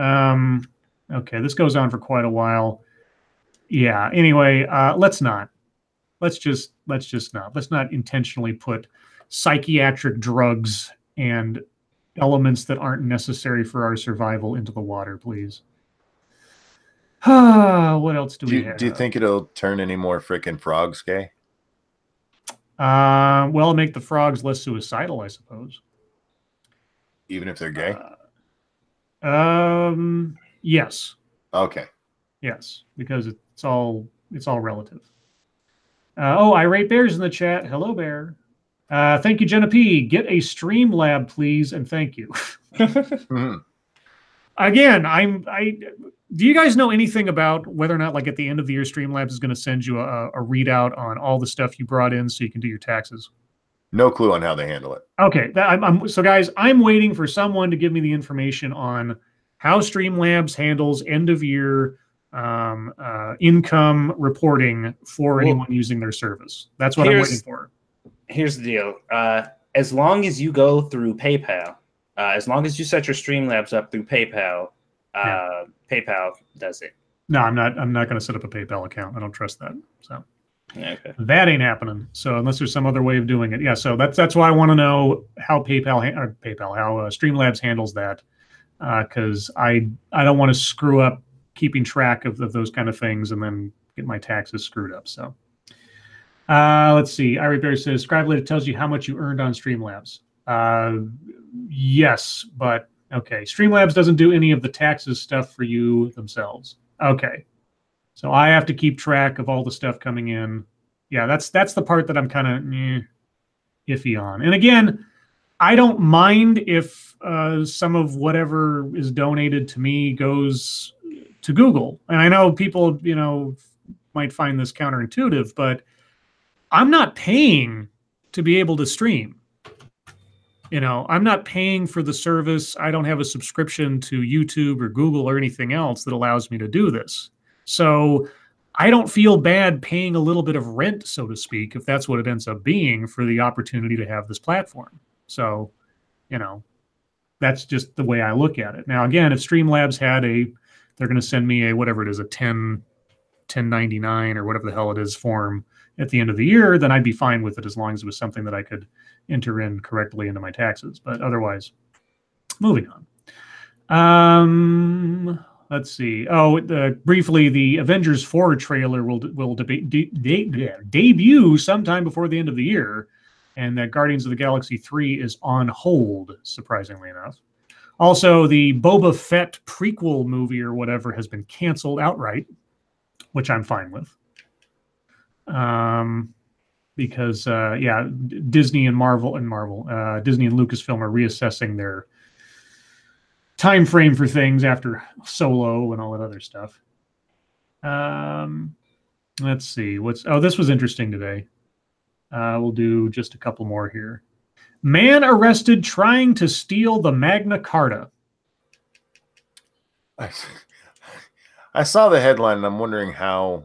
Okay, this goes on for quite a while. Yeah. Anyway, let's not. Let's just not. Let's not intentionally put psychiatric drugs and elements that aren't necessary for our survival into the water, please. What else do we have? Do you think it'll turn any more freaking frogs gay? Well, make the frogs less suicidal, I suppose. Even if they're gay? Yes. Okay. Yes, because it's all relative. Irate Bear's in the chat. Hello, Bear. Thank you, Jenna P. Get a stream lab, please, and thank you. Mm-hmm. Again, do you guys know anything about whether or not, like, at the end of the year, Streamlabs is going to send you a readout on all the stuff you brought in so you can do your taxes? No clue on how they handle it. Okay, so guys, I'm waiting for someone to give me the information on how Streamlabs handles end of year income reporting for anyone using their service. That's what I'm waiting for. Here's the deal. As long as you go through PayPal, as long as you set your Streamlabs up through PayPal, PayPal does it. No, I'm not going to set up a PayPal account. I don't trust that. So okay, that ain't happening. So unless there's some other way of doing it, yeah. So that's why I want to know how Streamlabs handles that, because I don't want to screw up keeping track of those kind of things and then get my taxes screwed up. So let's see. Irate Bear says Scribe later tells you how much you earned on Streamlabs. Yes, but okay. Streamlabs doesn't do any of the taxes stuff for you themselves. Okay. So I have to keep track of all the stuff coming in. Yeah, that's the part that I'm kind of iffy on. And again, I don't mind if some of whatever is donated to me goes to Google. And I know people, might find this counterintuitive, but I'm not paying to be able to stream. I'm not paying for the service. I don't have a subscription to YouTube or Google or anything else that allows me to do this. So I don't feel bad paying a little bit of rent, so to speak, if that's what it ends up being, for the opportunity to have this platform. So, that's just the way I look at it. Now, again, if Streamlabs they're going to send me a 1099 or whatever the hell it is form at the end of the year, then I'd be fine with it as long as it was something that I could enter in correctly into my taxes. But otherwise, moving on. Let's see. Briefly, the Avengers 4 trailer will debut sometime before the end of the year, and that Guardians of the Galaxy 3 is on hold, surprisingly enough. Also, the Boba Fett prequel movie or whatever has been canceled outright, which I'm fine with. Because Disney and Disney and Lucasfilm are reassessing their time frame for things after Solo and all that other stuff. Let's see. This was interesting today. We'll do just a couple more here. Man arrested trying to steal the Magna Carta. I saw the headline and I'm wondering how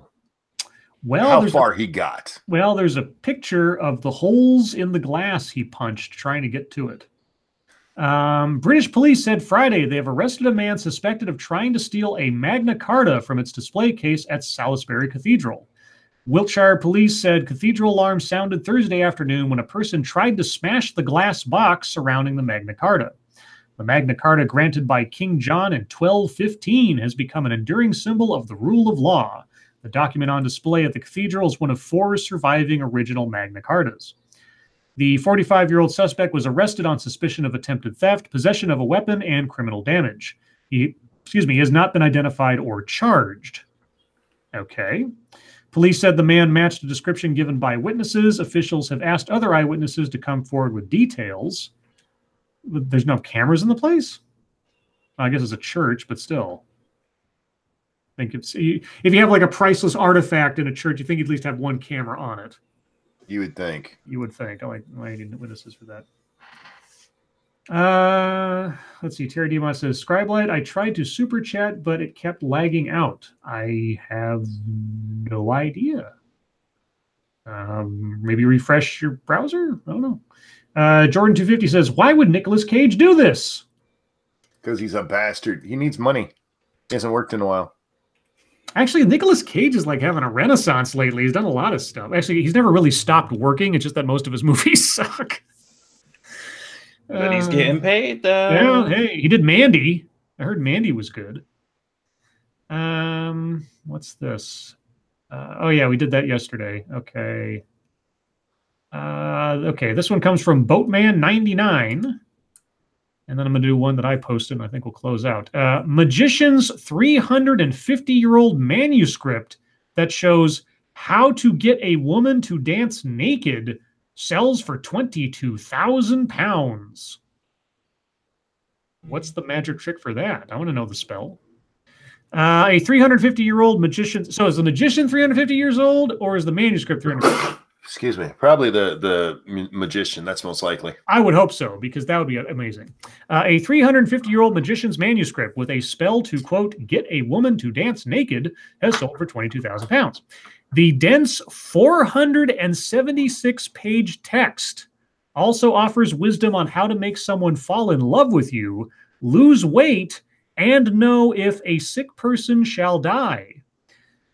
far he got. Well, there's a picture of the holes in the glass he punched trying to get to it. British police said Friday they have arrested a man suspected of trying to steal a Magna Carta from its display case at Salisbury Cathedral. Wiltshire police said cathedral alarms sounded Thursday afternoon when a person tried to smash the glass box surrounding the Magna Carta. The Magna Carta, granted by King John in 1215, has become an enduring symbol of the rule of law. The document on display at the cathedral is one of 4 surviving original Magna Cartas. The 45-year-old suspect was arrested on suspicion of attempted theft, possession of a weapon, and criminal damage. He has not been identified or charged. Okay. Police said the man matched a description given by witnesses. Officials have asked other eyewitnesses to come forward with details. There's no cameras in the place? I guess it's a church, but still. I think if you have like a priceless artifact in a church, you think you'd at least have one camera on it. You would think. You would think. I need witnesses for that. Let's see. Terry Demos says, Scribe Light, I tried to super chat, but it kept lagging out. I have no idea. Maybe refresh your browser? I don't know. Jordan250 says, why would Nicolas Cage do this? Because he's a bastard. He needs money. He hasn't worked in a while. Actually, Nicolas Cage is like having a renaissance lately. He's done a lot of stuff. Actually, he's never really stopped working. It's just that most of his movies suck. But he's getting paid, though. Yeah, hey, he did Mandy. I heard Mandy was good. What's this? Oh, yeah, we did that yesterday. Okay. Okay, this one comes from Boatman99. And then I'm going to do one that I posted, and I think we'll close out. Magician's 350-year-old manuscript that shows how to get a woman to dance naked sells for £22,000. What's the magic trick for that? I want to know the spell. A 350-year-old magician. So is the magician 350 years old, or is the manuscript 350? Excuse me. Probably the magician. That's most likely. I would hope so, because that would be amazing. A 350-year-old magician's manuscript with a spell to, quote, get a woman to dance naked has sold for £22,000. The dense 476-page text also offers wisdom on how to make someone fall in love with you, lose weight, and know if a sick person shall die.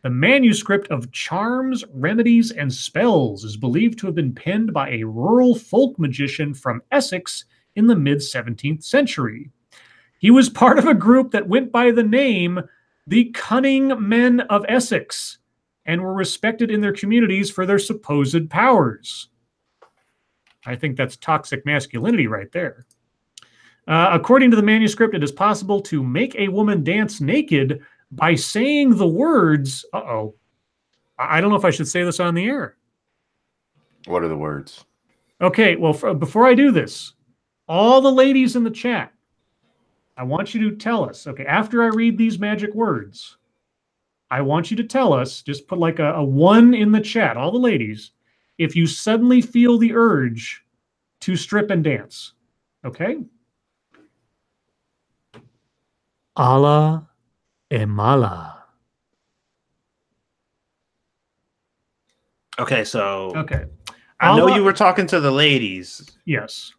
The manuscript of charms, remedies, and spells is believed to have been penned by a rural folk magician from Essex in the mid-17th century. He was part of a group that went by the name the Cunning Men of Essex and were respected in their communities for their supposed powers. I think that's toxic masculinity right there. According to the manuscript, it is possible to make a woman dance naked by saying the words, I don't know if I should say this on the air. What are the words? Okay, well, before I do this, all the ladies in the chat, I want you to tell us, okay, after I read these magic words, I want you to tell us, just put like a 1 in the chat, all the ladies, if you suddenly feel the urge to strip and dance. Okay? Allah Emala. Okay, so Okay. I know you were talking to the ladies. Yes.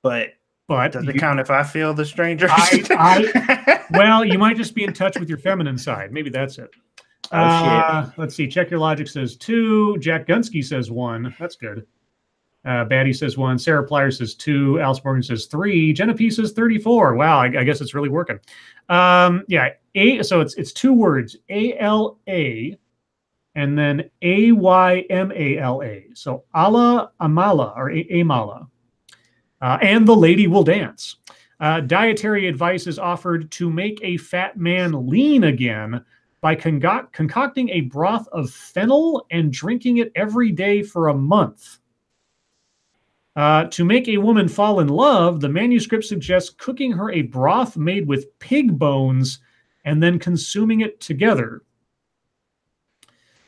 But does it count if I feel the stranger? Well, you might just be in touch with your feminine side. Maybe that's it. Oh, shit. Let's see. Check Your Logic says 2. Jack Gunsky says 1. That's good. Batty says 1. Sarah Plyer says 2. Alice Morgan says 3. Jenna P says 34. Wow, I guess it's really working. Yeah, so it's 2 words, A-L-A, and then A-Y-M-A-L-A. So Allah Amala, or Amala. And the lady will dance. Dietary advice is offered to make a fat man lean again by concocting a broth of fennel and drinking it every day for a month. To make a woman fall in love, the manuscript suggests cooking her a broth made with pig bones and then consuming it together.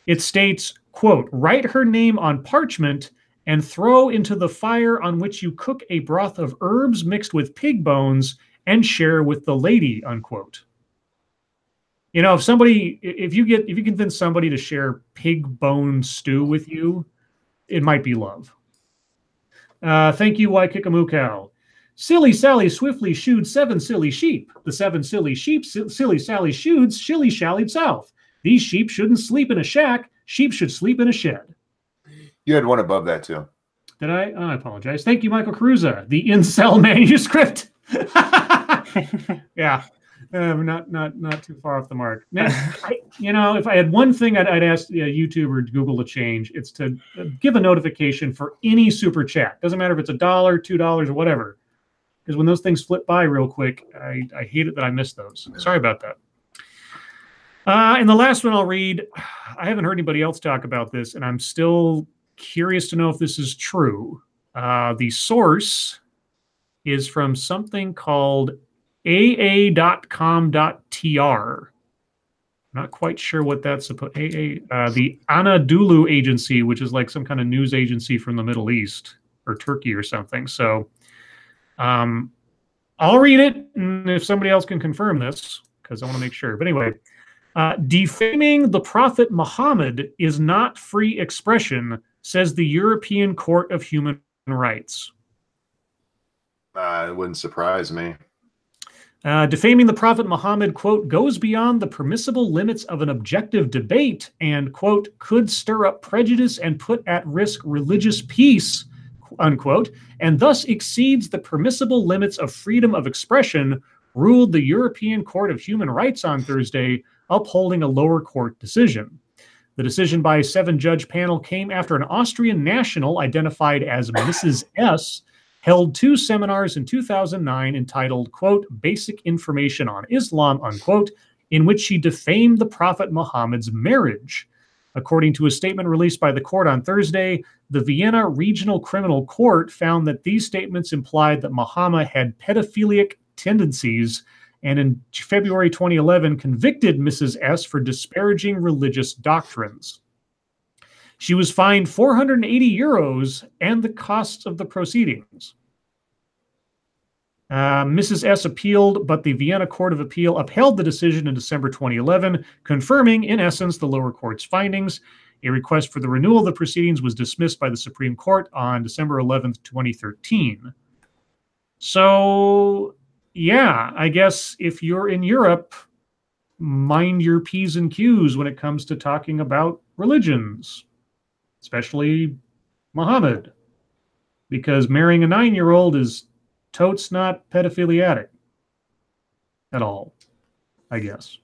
It states, quote, write her name on parchment and throw into the fire on which you cook a broth of herbs mixed with pig bones and share with the lady, unquote. You know, if you convince somebody to share pig bone stew with you, it might be love. Thank you, Waikikamukow. Silly Sally swiftly shooed 7 silly sheep. The 7 silly sheep, silly Sally shoods, shilly-shallied south. These sheep shouldn't sleep in a shack. Sheep should sleep in a shed. You had one above that, too. Did I? Oh, I apologize. Thank you, Michael Cruza. The incel manuscript. Yeah. Not too far off the mark. Now, if I had one thing I'd ask YouTube or Google to change, it's to give a notification for any super chat. Doesn't matter if it's $1, $2, or whatever. Because when those things flip by real quick, I hate it that I miss those. Sorry about that. And the last one I'll read, I haven't heard anybody else talk about this, and I'm still curious to know if this is true. The source is from something called aa.com.tr. Not quite sure what that's supposed. The Anadolu Agency, which is like some kind of news agency from the Middle East or Turkey or something. So I'll read it, and if somebody else can confirm this, because I want to make sure. But anyway, defaming the Prophet Muhammad is not free expression, says the European Court of Human Rights. It wouldn't surprise me. Defaming the Prophet Muhammad, quote, goes beyond the permissible limits of an objective debate and, quote, could stir up prejudice and put at risk religious peace, unquote, and thus exceeds the permissible limits of freedom of expression, ruled the European Court of Human Rights on Thursday, upholding a lower court decision. The decision by a 7-judge panel came after an Austrian national identified as Mrs. S. held 2 seminars in 2009 entitled, quote, Basic Information on Islam, unquote, in which she defamed the Prophet Muhammad's marriage. According to a statement released by the court on Thursday, the Vienna Regional Criminal Court found that these statements implied that Muhammad had pedophilic tendencies, and in February 2011 convicted Mrs. S. for disparaging religious doctrines. She was fined 480 euros and the costs of the proceedings. Mrs. S. appealed, but the Vienna Court of Appeal upheld the decision in December 2011, confirming, in essence, the lower court's findings. A request for the renewal of the proceedings was dismissed by the Supreme Court on December 11th, 2013. So, yeah, I guess if you're in Europe, mind your P's and Q's when it comes to talking about religions, especially Muhammad, because marrying a 9-year-old is totes not pedophiliatic at all, I guess.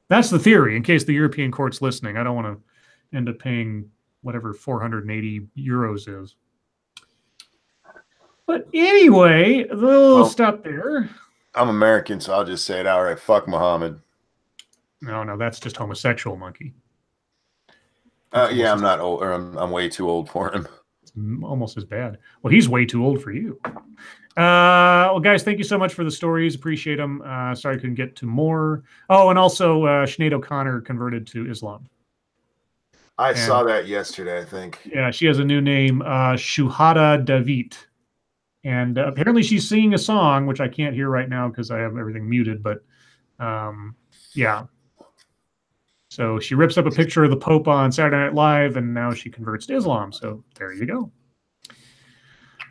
That's the theory, in case the European court's listening. I don't want to end up paying whatever 480 euros is. But anyway, we'll stop there. I'm American, so I'll just say it outright. Fuck Muhammad. No, that's just homosexual, monkey. Yeah, I'm not old, or I'm way too old for him. It's almost as bad. Well, he's way too old for you. Well, guys, thank you so much for the stories. Appreciate them. Sorry I couldn't get to more. Oh, and also Sinead O'Connor converted to Islam. I saw that yesterday, I think. Yeah, she has a new name, Shuhada David. And apparently she's singing a song, which I can't hear right now because I have everything muted. But yeah. So she rips up a picture of the Pope on Saturday Night Live, and now she converts to Islam. So there you go. Does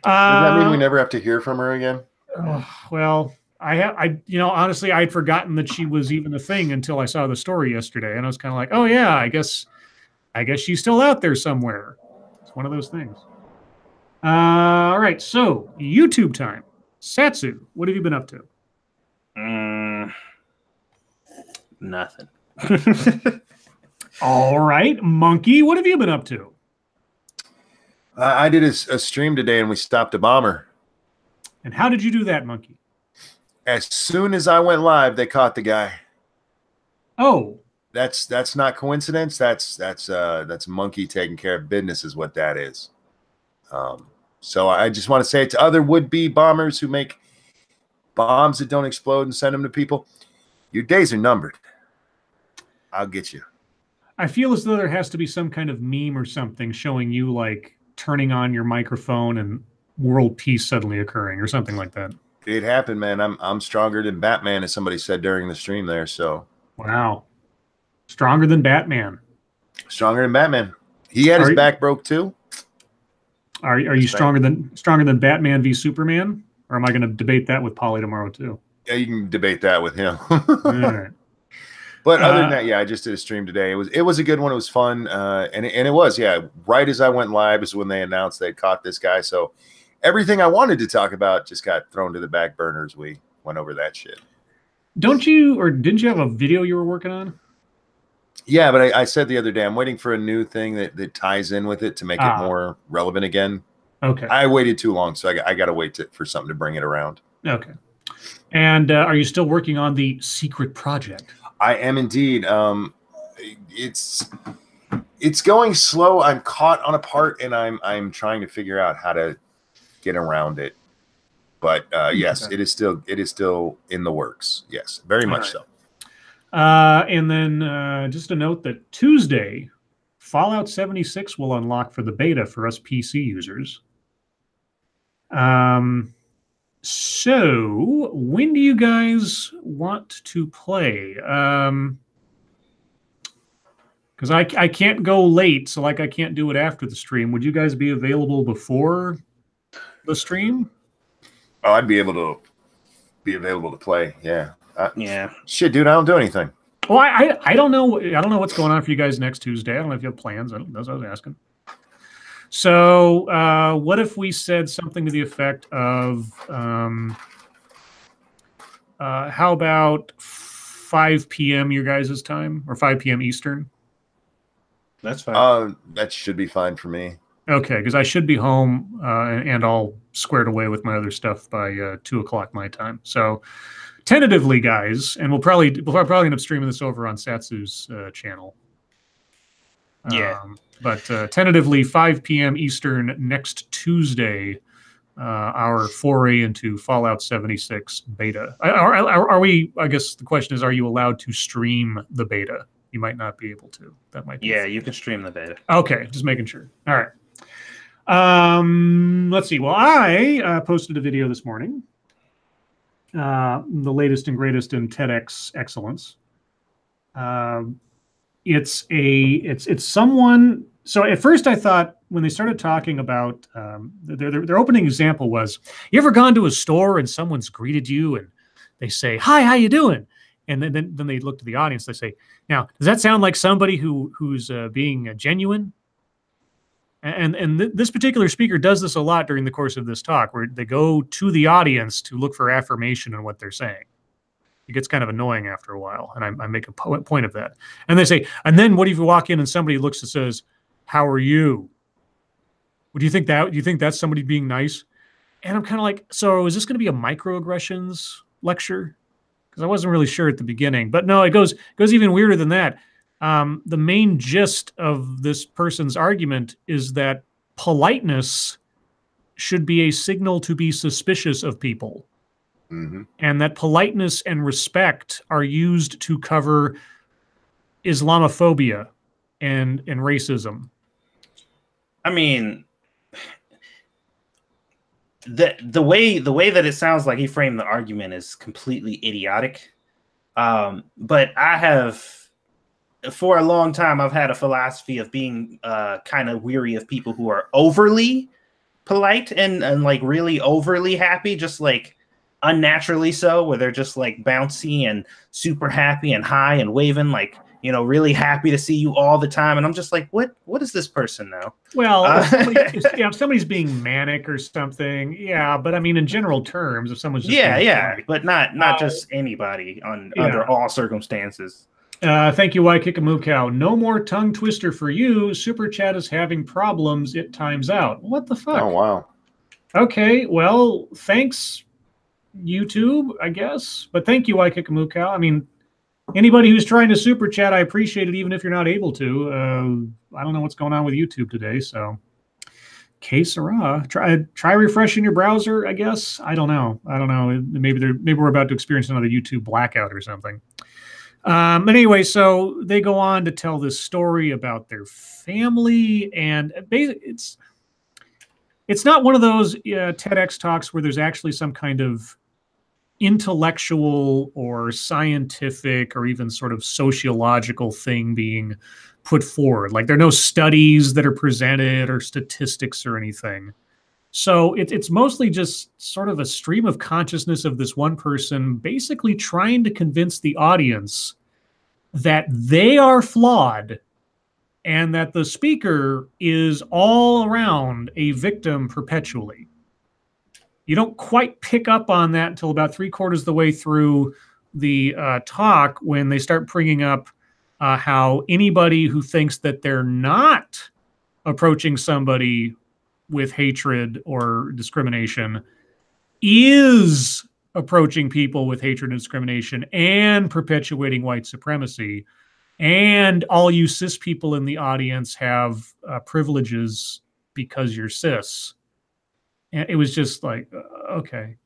that mean we never have to hear from her again? Well, honestly, I'd forgotten that she was even a thing until I saw the story yesterday, and I was kind of like, oh yeah, I guess she's still out there somewhere. It's one of those things. All right, so YouTube time. Satsu, what have you been up to? Nothing. All right, Monkey, what have you been up to? I did a stream today, and we stopped a bomber. And how did you do that, Monkey? As soon as I went live, they caught the guy. Oh, that's not coincidence. That's Monkey taking care of business, is what that is. So I just want to say it to other would-be bombers who make bombs that don't explode and send them to people. Your days are numbered. I'll get you. I feel as though there has to be some kind of meme or something showing you like turning on your microphone and world peace suddenly occurring or something like that. It happened, man. I'm stronger than Batman, as somebody said during the stream there. So wow, stronger than Batman. Stronger than Batman. He had his back broke too. Are you stronger than Batman v Superman? Or am I going to debate that with Polly tomorrow too? Yeah, you can debate that with him. All right. But other than that, yeah, I just did a stream today. It was a good one. It was fun, and it was, yeah. Right as I went live is when they announced they caught this guy. So everything I wanted to talk about just got thrown to the back burners. We went over that shit. Didn't you have a video you were working on? Yeah, but I said the other day I'm waiting for a new thing that ties in with it to make it more relevant again. Okay. I waited too long, so I got to wait for something to bring it around. Okay. And are you still working on the secret project? I am indeed. It's going slow. I'm caught on a part, and I'm trying to figure out how to get around it. But yes, okay. It is still in the works. Yes, very much so. And then just a note that Tuesday, Fallout 76 will unlock for the beta for us PC users. So when do you guys want to play? Because I can't go late, so like I can't do it after the stream. Would you guys be available before the stream? Oh, I'd be able to play. Yeah. Yeah. Shit, dude, I don't do anything. Well, I don't know. I don't know what's going on for you guys next Tuesday. I don't know if you have plans. That's what I was asking. So what if we said something to the effect of, how about 5 p.m. your guys' time, or 5 p.m. Eastern? That's fine. That should be fine for me. Okay, because I should be home and all squared away with my other stuff by 2 o'clock my time. So tentatively, guys, and we'll probably end up streaming this over on Satsu's channel. Yeah. But tentatively 5 p.m. Eastern next Tuesday, our foray into Fallout 76 beta. Are we? I guess the question is, are you allowed to stream the beta? You might not be able to. That might be. Yeah, you can stream the beta. Okay, just making sure. All right. Let's see. Well, I posted a video this morning. The latest and greatest in TEDx excellence. It's someone. So at first I thought, when they started talking about their opening example was, you ever gone to a store and someone's greeted you and they say, "Hi, how you doing?" And then they look to the audience. They say, "Now, does that sound like somebody who's being genuine?" And this particular speaker does this a lot during the course of this talk, where they go to the audience to look for affirmation in what they're saying. It gets kind of annoying after a while, and I make a point of that. And they say, and then what if you walk in and somebody looks and says, "How are you?" What do you think that? Do you think that's somebody being nice? And I'm kind of like, so is this going to be a microaggressions lecture? Because I wasn't really sure at the beginning, but no, it goes even weirder than that. The main gist of this person's argument is that politeness should be a signal to be suspicious of people. Mm-hmm. And that politeness and respect are used to cover Islamophobia and racism. I mean, the way that it sounds like he framed the argument is completely idiotic. But I have, for a long time, I've had a philosophy of being kind of weary of people who are overly polite and like really overly happy, just like unnaturally so, where they're just like bouncy and super happy and high and waving, like, you know, really happy to see you all the time. And I'm just like, what is this person now? Well, if somebody's being manic or something, yeah. But I mean, in general terms, if someone's just polite, but not just anybody under all circumstances. Thank you, Waikikamukow. No more tongue twister for you. Super Chat is having problems. It times out. What the fuck? Oh, wow. Okay, well, thanks, YouTube, I guess. But thank you, Waikikamukow. I mean, anybody who's trying to super chat, I appreciate it, even if you're not able to. I don't know what's going on with YouTube today, so que sera. Try refreshing your browser, I guess. I don't know. Maybe we're about to experience another YouTube blackout or something. But anyway, so they go on to tell this story about their family, and basically, it's not one of those TEDx talks where there's actually some kind of intellectual or scientific or even sort of sociological thing being put forward. Like, there are no studies that are presented or statistics or anything. So it's mostly just sort of a stream of consciousness of this one person basically trying to convince the audience that they are flawed and that the speaker is all around a victim perpetually. You don't quite pick up on that until about 3/4 of the way through the talk, when they start bringing up how anybody who thinks that they're not approaching somebody with hatred or discrimination is approaching people with hatred and discrimination and perpetuating white supremacy. And all you cis people in the audience have privileges because you're cis. And it was just like, okay.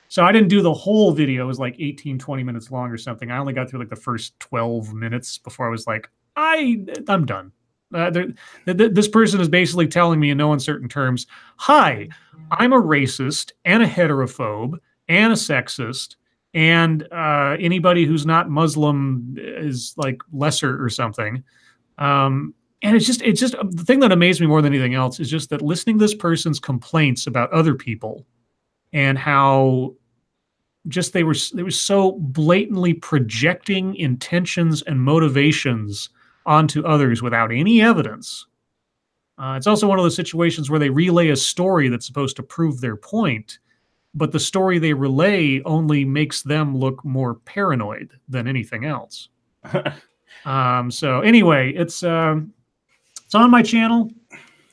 So I didn't do the whole video. It was like 18, 20 minutes long or something. I only got through like the first 12 minutes before I was like, I'm done. This person is basically telling me in no uncertain terms, hi, I'm a racist and a heterophobe and a sexist, and anybody who's not Muslim is like lesser or something. And it's just the thing that amazed me more than anything else is just that listening to this person's complaints about other people and how just they were so blatantly projecting intentions and motivations onto others without any evidence. It's also one of those situations where they relay a story that's supposed to prove their point, but the story they relay only makes them look more paranoid than anything else. So anyway, it's on my channel.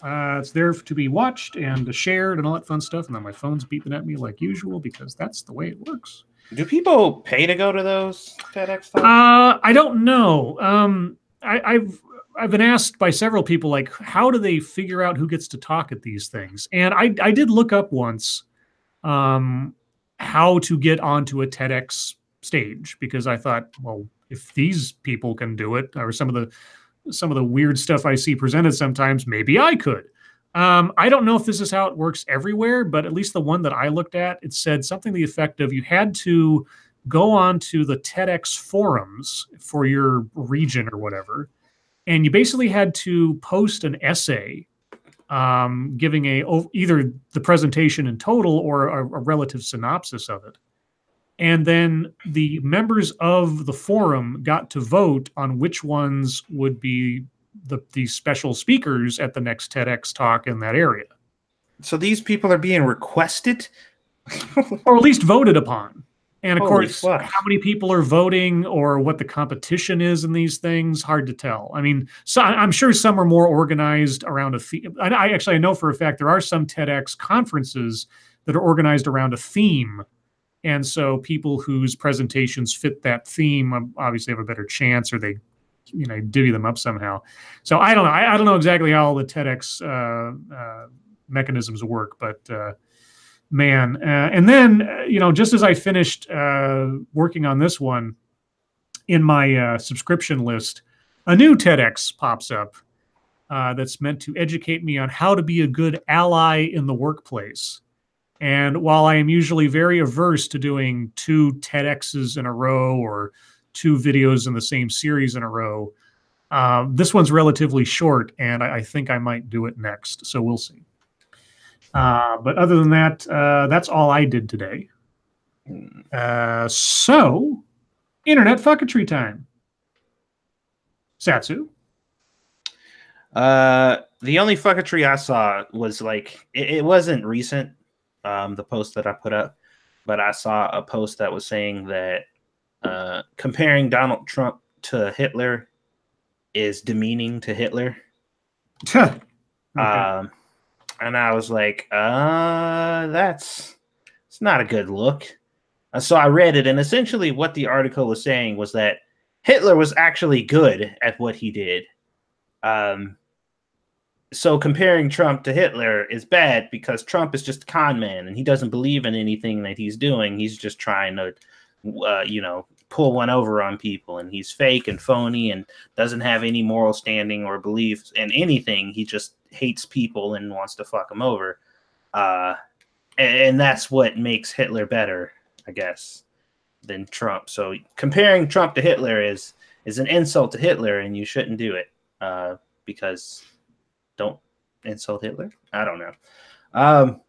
It's there to be watched and shared and all that fun stuff. And then my phone's beeping at me like usual because that's the way it works. Do people pay to go to those TEDx talks? I don't know. I've been asked by several people, like, how do they figure out who gets to talk at these things? And I did look up once how to get onto a TEDx stage, because I thought, well, if these people can do it, or some of the weird stuff I see presented sometimes, maybe I could. I don't know if this is how it works everywhere, but at least the one that I looked at, it said something to the effect of you had to go on to the TEDx forums for your region or whatever, and you basically had to post an essay giving either the presentation in total or a relative synopsis of it. And then the members of the forum got to vote on which ones would be the special speakers at the next TEDx talk in that area. So these people are being requested? Or at least voted upon. And of Holy course, fuck. how many people are voting or what the competition is in these things, hard to tell. I mean, so I'm sure some are more organized around a theme. I know for a fact there are some TEDx conferences that are organized around a theme. And so people whose presentations fit that theme obviously have a better chance, or they, divvy them up somehow. So I don't know. I don't know exactly how all the TEDx mechanisms work, but man. And then, just as I finished working on this one, in my subscription list, a new TEDx pops up that's meant to educate me on how to be a good ally in the workplace. And while I am usually very averse to doing 2 TEDx's in a row or 2 videos in the same series in a row, this one's relatively short, and I think I might do it next. So we'll see. But other than that, that's all I did today. So, internet fucketry time. Satsu? The only fucketry I saw was like, it wasn't recent, the post that I put up, but I saw a post that was saying that comparing Donald Trump to Hitler is demeaning to Hitler. Okay. And I was like, it's not a good look. So I read it, and essentially what the article was saying was that Hitler was actually good at what he did. So comparing Trump to Hitler is bad because Trump is just a con man, and he doesn't believe in anything that he's doing. He's just trying to, pull one over on people, and he's fake and phony and doesn't have any moral standing or beliefs in anything. He just hates people and wants to fuck them over. And that's what makes Hitler better, I guess, than Trump. So comparing Trump to Hitler is an insult to Hitler, and you shouldn't do it because don't insult Hitler. I don't know.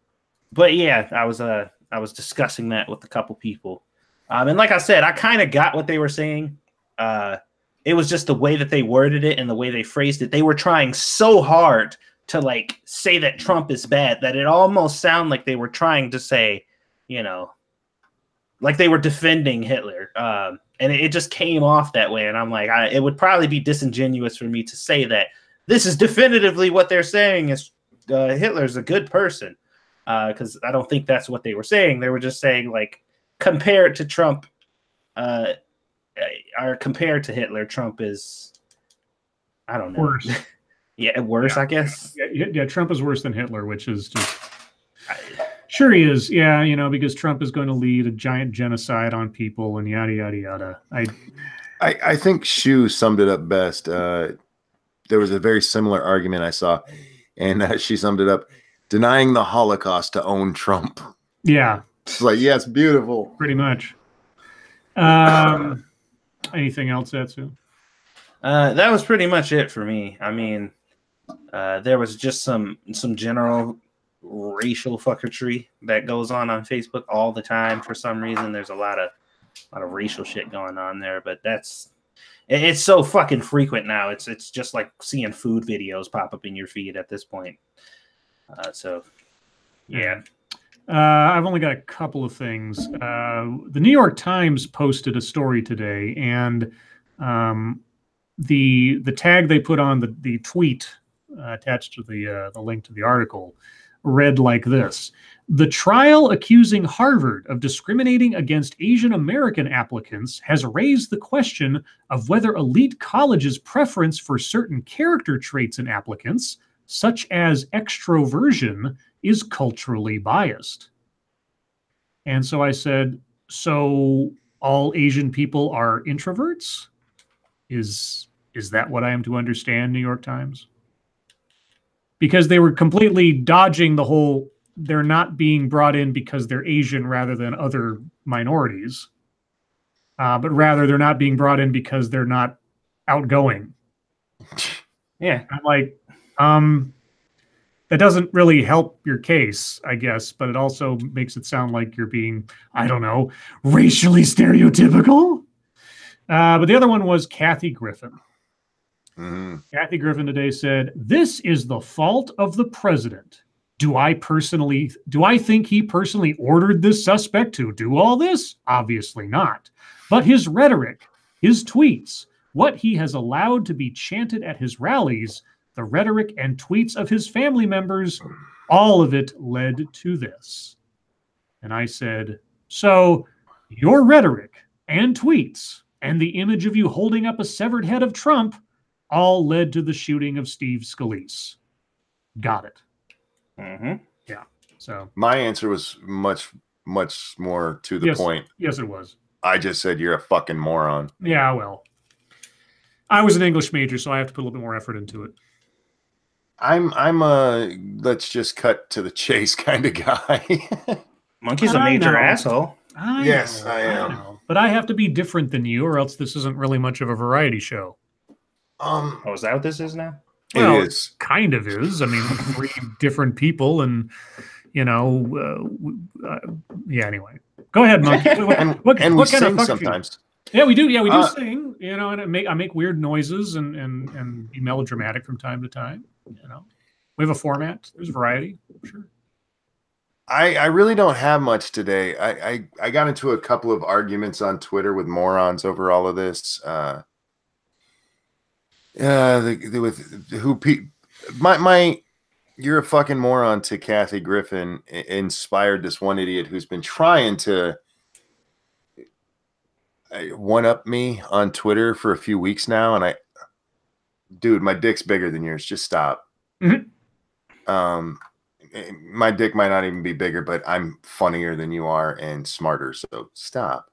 But yeah, I was discussing that with a couple people. And like I said, I kind of got what they were saying. It was just the way that they worded it and the way they phrased it. They were trying so hard to like say that Trump is bad that it almost sounded like they were trying to say, like they were defending Hitler. And it just came off that way. And I'm like, it would probably be disingenuous for me to say that this is definitively what they're saying is Hitler's a good person. Because I don't think that's what they were saying. They were just saying, like, compared to Trump, or compared to Hitler, Trump is, I don't know. Worse. Yeah, worse, I guess. Yeah, Trump is worse than Hitler, which is just... Sure he is, yeah, because Trump is going to lead a giant genocide on people and yada, yada, yada. I think Shu summed it up best. there was a very similar argument I saw, and she summed it up: denying the Holocaust to own Trump. Yeah, It's like, yes, beautiful. pretty much. Anything else, Satsu? That was pretty much it for me. I mean, there was just some general racial fuckery that goes on Facebook all the time. For some reason, there's a lot of racial shit going on there, but it's so fucking frequent now. It's just like seeing food videos pop up in your feed at this point. So, yeah. I've only got a couple of things. The New York Times posted a story today, and the tag they put on the tweet attached to the link to the article read like this: the trial accusing Harvard of discriminating against Asian American applicants has raised the question of whether elite colleges' preference for certain character traits in applicants, such as extroversion, is culturally biased. And so I said, so all Asian people are introverts? Is that what I am to understand, New York Times? Because they were completely dodging the whole, they're not being brought in because they're Asian rather than other minorities, but rather they're not being brought in because they're not outgoing. Yeah. I'm like, that doesn't really help your case, I guess, but it also makes it sound like you're being, I don't know, racially stereotypical. But the other one was Kathy Griffin. Mm-hmm. Kathy Griffin today said, "This is the fault of the president. Do I think he personally ordered this suspect to do all this? Obviously not. But his rhetoric, his tweets, what he has allowed to be chanted at his rallies, the rhetoric and tweets of his family members, all of it led to this." And I said, so your rhetoric and tweets and the image of you holding up a severed head of Trump all led to the shooting of Steve Scalise. Got it. Mm-hmm. Yeah. So my answer was much more to the point. Yes, it was. I just said you're a fucking moron. Yeah, well, I was an English major, so I have to put a little bit more effort into it. I'm a let's just cut to the chase kind of guy. Monkey's a major asshole. I am. But I have to be different than you, or else this isn't really much of a variety show. Oh, is that what this is now? Well, it is. Kind of is. I mean, 3 different people, and yeah. Anyway, go ahead, Monkey. What we kind sing of sometimes. Yeah, we do. Yeah, we do sing. And I make weird noises and be melodramatic from time to time. We have a format. There's variety. Sure. I really don't have much today. I got into a couple of arguments on Twitter with morons over all of this. You're a fucking moron to Kathy Griffin inspired this one idiot who's been trying to one up me on Twitter for a few weeks now, and dude, my dick's bigger than yours. Just stop. Mm-hmm. My dick might not even be bigger, but I'm funnier than you are and smarter. So stop.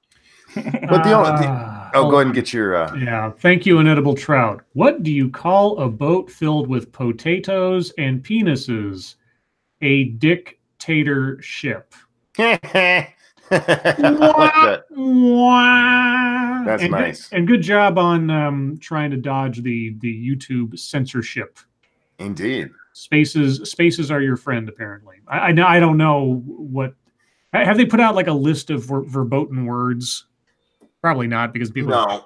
But go ahead and get your. Yeah, thank you, Inedible Trout. What do you call a boat filled with potatoes and penises? A dictatorship. I like that. That's nice. And good job on trying to dodge the YouTube censorship. Indeed. Spaces are your friend, apparently. I don't know what. Have they put out like a list of verboten words? Probably not, because people. No.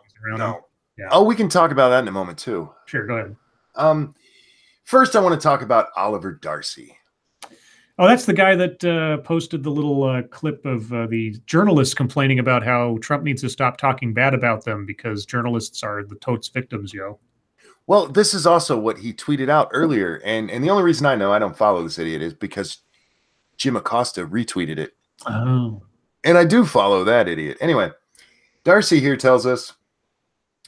Yeah. Oh, we can talk about that in a moment too. Sure, go ahead. First, I want to talk about Oliver Darcy. Oh, that's the guy that posted the little clip of the journalists complaining about how Trump needs to stop talking bad about them because journalists are the totes victims, yo. Well, this is also what he tweeted out earlier. And the only reason I know I don't follow this idiot is because Jim Acosta retweeted it. Oh. And I do follow that idiot. Anyway, Darcy here tells us,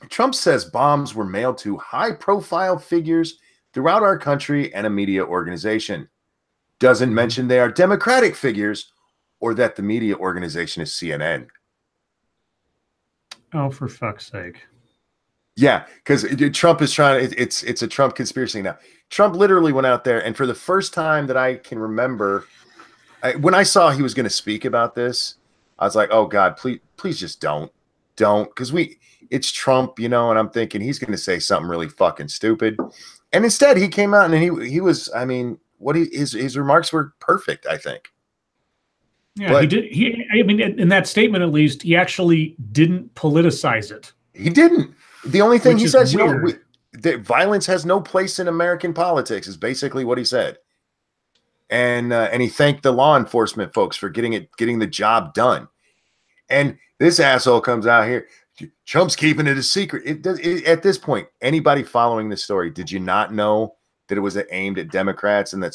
Trump says bombs were mailed to high-profile figures throughout our country and a media organization. Doesn't mention they are Democratic figures or that the media organization is CNN. Oh, for fuck's sake. Yeah, because Trump is trying. It's a Trump conspiracy now. Trump literally went out there, and for the first time that I can remember, when I saw he was going to speak about this, I was like, "Oh God, please just don't, because it's Trump, you know." And I'm thinking he's going to say something really fucking stupid, and instead he came out and he was. I mean, his remarks were perfect. I think. Yeah, but he did. I mean, in that statement, at least, he actually didn't politicize it. He didn't. The only thing he says, that violence has no place in American politics, is basically what he said. And he thanked the law enforcement folks for getting the job done. And this asshole comes out here. Trump's keeping it a secret. At this point, anybody following this story, did you not know that it was aimed at Democrats and that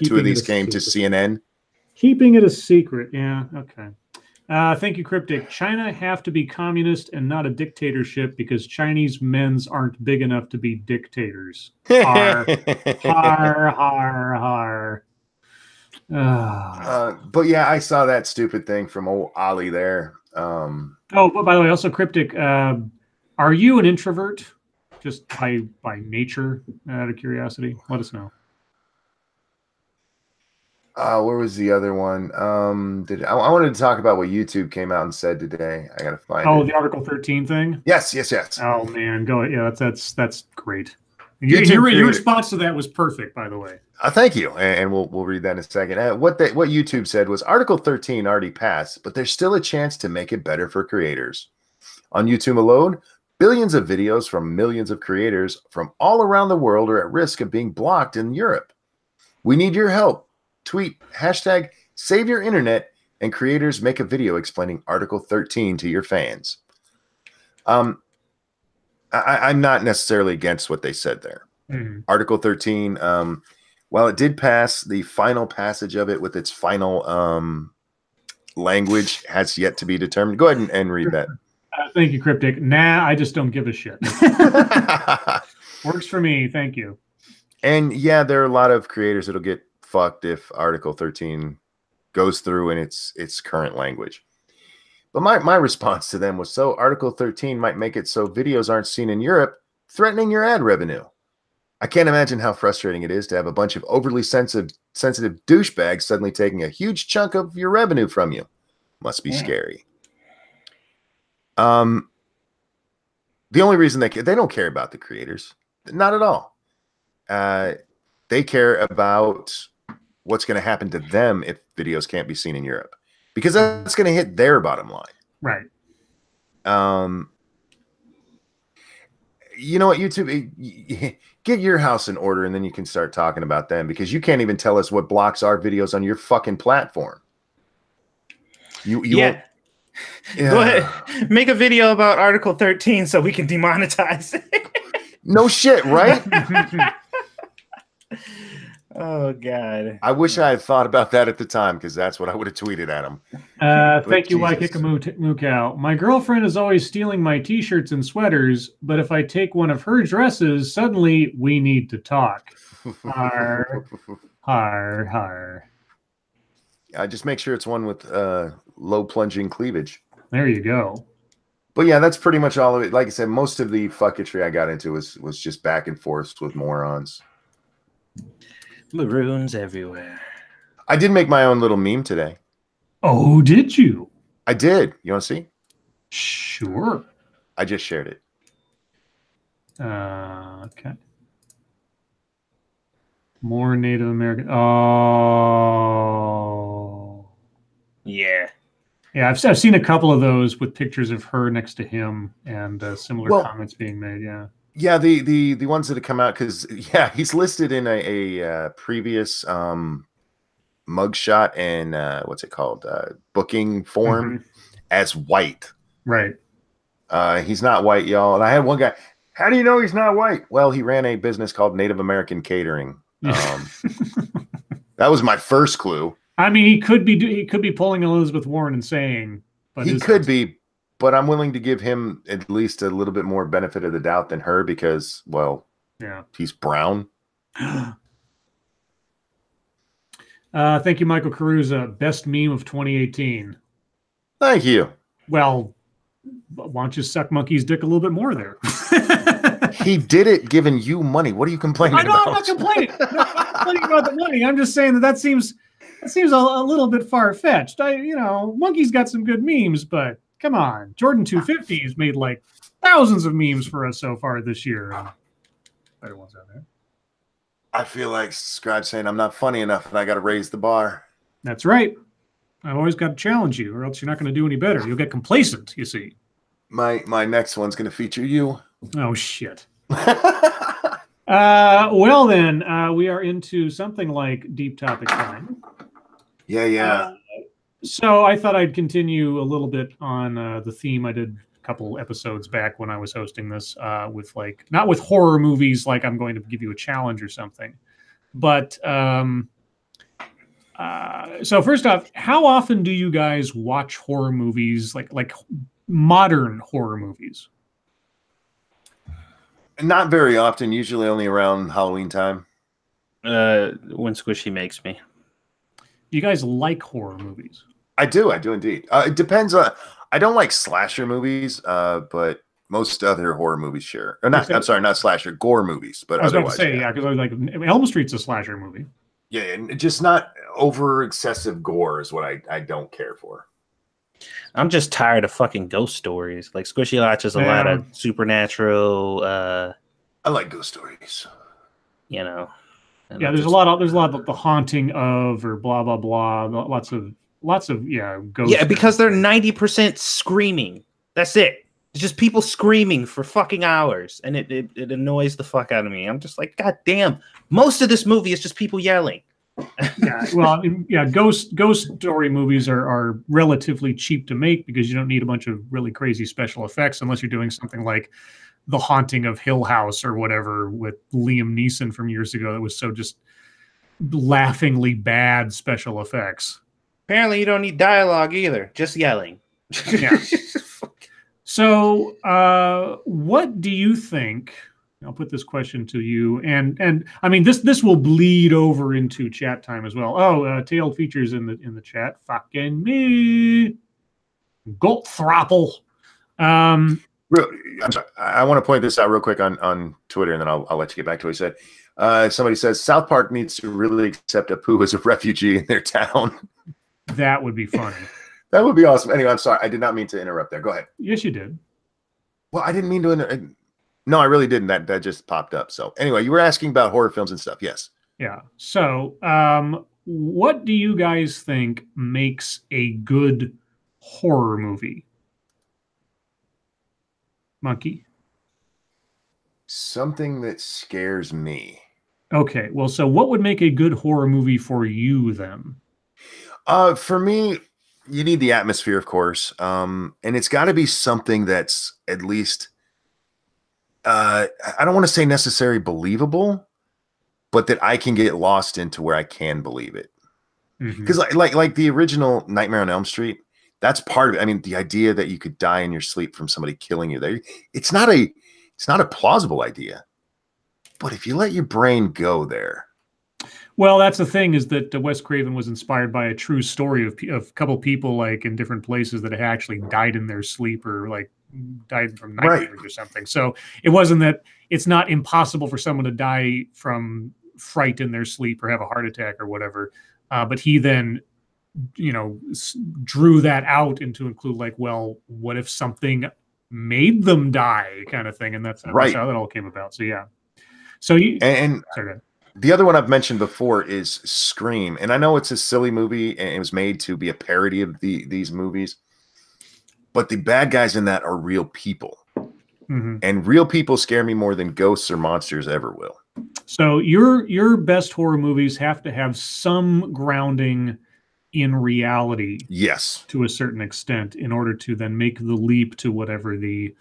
two of these came to CNN? Keeping it a secret. Yeah. Okay. Thank you, Cryptic. China have to be communist and not a dictatorship because Chinese men's aren't big enough to be dictators. Har, har, har, har. But yeah, I saw that stupid thing from old Ollie there. But by the way, also Cryptic, are you an introvert just by nature, out of curiosity? Let us know. Where was the other one? I wanted to talk about what YouTube came out and said today. I gotta find it. The Article 13 thing. Yes. Oh man, go. Yeah, that's great. Your response to that was perfect, by the way. Thank you, and we'll read that in a second. What YouTube said was Article 13 already passed, but there's still a chance to make it better for creators. On YouTube alone, billions of videos from millions of creators from all around the world are at risk of being blocked in Europe. We need your help. Tweet #Save Your Internet and creators make a video explaining Article 13 to your fans. I'm not necessarily against what they said there. Article 13, while it did pass, the final passage of it with its final language has yet to be determined. Go ahead and read that. Thank you, Cryptic. Nah, I just don't give a shit. Works for me. Thank you. And yeah, there are a lot of creators that'll get fucked if Article 13 goes through in its current language. But my response to them was, so Article 13 might make it so videos aren't seen in Europe, threatening your ad revenue. I can't imagine how frustrating it is to have a bunch of overly sensitive douchebags suddenly taking a huge chunk of your revenue from you. Must be scary. The only reason they don't care about the creators, not at all. They care about what's going to happen to them if videos can't be seen in Europe, because that's going to hit their bottom line. Right. You know what, YouTube, get your house in order and then you can start talking about them, because you can't even tell us what blocks our videos on your fucking platform. Yeah. Go ahead. Make a video about Article 13 so we can demonetize it. No shit, right? Oh God! I wish I had thought about that at the time, because that's what I would have tweeted at him. Thank you, Waikikamucal. My girlfriend is always stealing my t-shirts and sweaters, but if I take one of her dresses, suddenly we need to talk. Har, har, har. I just make sure it's one with low plunging cleavage. There you go. But yeah, that's pretty much all of it. Like I said, most of the fucketry I got into was just back and forth with morons. Maroons everywhere. I did make my own little meme today. Oh, did you? I did. You want to see? Sure. I just shared it. Okay. More Native American. Oh. Yeah. Yeah, I've seen a couple of those with pictures of her next to him and similar comments being made. Yeah. Yeah, the ones that have come out, because he's listed in a previous mugshot and what's it called, booking form as white. Right. He's not white, y'all. And I had one guy. How do you know he's not white? Well, he ran a business called Native American Catering. That was my first clue. I mean, he could be pulling Elizabeth Warren and saying, but he could be. But I'm willing to give him at least a little bit more benefit of the doubt than her, because, well, he's brown. Thank you, Michael Caruza. Best meme of 2018. Thank you. Well, why don't you suck Monkey's dick a little bit more there? He did it giving you money. What are you complaining I know, about? I'm not complaining. No, I'm not complaining about the money. I'm just saying that seems a little bit far-fetched. Monkey's got some good memes, but come on. Jordan 250's made like thousands of memes for us so far this year. Better ones out there. I feel like Scribe saying I'm not funny enough and I got to raise the bar. That's right. I've always got to challenge you, or else you're not going to do any better. You'll get complacent, you see. My next one's going to feature you. Oh, shit. Well, then, we are into something like deep topic time. Yeah. So I thought I'd continue a little bit on the theme I did a couple episodes back when I was hosting this with not with horror movies, like I'm going to give you a challenge or something. But so first off, how often do you guys watch horror movies, like modern horror movies? Not very often, usually only around Halloween time. When Squishy makes me. Do you guys like horror movies? I do indeed. It depends on. I don't like slasher movies, but most other horror movies sure. Or not. I'm sorry, not slasher, gore movies. But I was about to otherwise, say, because I was like, Elm Street's a slasher movie. Yeah, and just not over excessive gore is what I don't care for. I'm just tired of fucking ghost stories. Like Squishy watches a lot of supernatural. I like ghost stories. You know. Yeah, there's a lot of the haunting of or blah blah blah. Lots of ghosts. Yeah, because they're 90% screaming. That's it. It's just people screaming for fucking hours, and it annoys the fuck out of me. I'm just like, God damn! Most of this movie is just people yelling. Yeah, well, yeah, ghost story movies are relatively cheap to make because you don't need a bunch of really crazy special effects unless you're doing something like The Haunting of Hill House or whatever with Liam Neeson from years ago that was so just laughingly bad special effects. Apparently, you don't need dialogue either; just yelling. Yeah. So, what do you think? I'll put this question to you, and I mean this will bleed over into chat time as well. Oh, Tailed Features in the chat. Fucking me, Goldthrapple. I'm sorry. I want to point this out real quick on Twitter, and then I'll let you get back to what he said. Somebody says South Park needs to really accept Apu as a refugee in their town. That would be funny. That would be awesome. Anyway, I'm sorry. I did not mean to interrupt there. Go ahead. Yes, you did. Well, I didn't mean to. No, I really didn't. That just popped up. So anyway, you were asking about horror films and stuff. Yes. Yeah. So what do you guys think makes a good horror movie? Monkey? Something that scares me. Okay. Well, so what would make a good horror movie for you then? For me, you need the atmosphere, of course. And it's got to be something that's at least, I don't want to say necessarily believable, but that I can get lost into where I can believe it. Because like the original Nightmare on Elm Street, that's part of it. I mean, the idea that you could die in your sleep from somebody killing you there, it's not a plausible idea. But if you let your brain go there. Well, that's the thing is that Wes Craven was inspired by a true story of a couple people like in different places that had actually died in their sleep or like died from nightmares or something. So it wasn't that it's not impossible for someone to die from fright in their sleep or have a heart attack or whatever. But he then, drew that out into include like, well, what if something made them die kind of thing. And that's how that all came about. So, yeah. So you, sorry, the other one I've mentioned before is Scream. And I know it's a silly movie and it was made to be a parody of these movies, but the bad guys in that are real people. And real people scare me more than ghosts or monsters ever will. So your best horror movies have to have some grounding in reality. Yes. To a certain extent in order to then make the leap to whatever the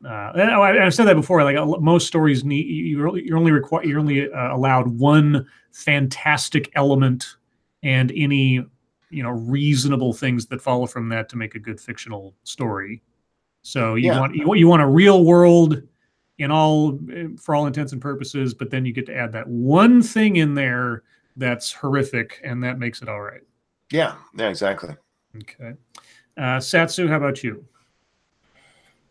I've said that before. Like most stories need you're only allowed one fantastic element and any reasonable things that follow from that to make a good fictional story. So you want a real world for all intents and purposes, but then you get to add that one thing in there that's horrific, and that makes it all right. Yeah, exactly. Okay. Satsu, how about you?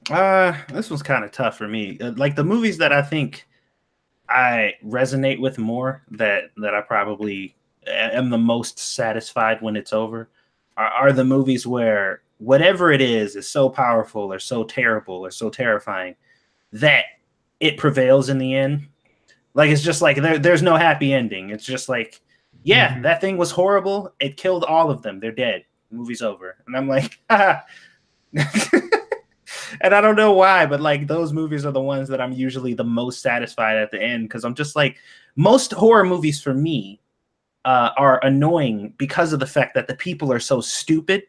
This was kind of tough for me. Like the movies that I think I resonate with more, that I probably am the most satisfied when it's over, are the movies where whatever it is so powerful or so terrible or so terrifying that it prevails in the end. Like it's just like there's no happy ending. It's just like, yeah, that thing was horrible. It killed all of them. They're dead. Movie's over. And I'm like, ah. And I don't know why, but like those movies are the ones that I'm usually the most satisfied at the end, because I'm just like, most horror movies for me are annoying because of the fact that the people are so stupid.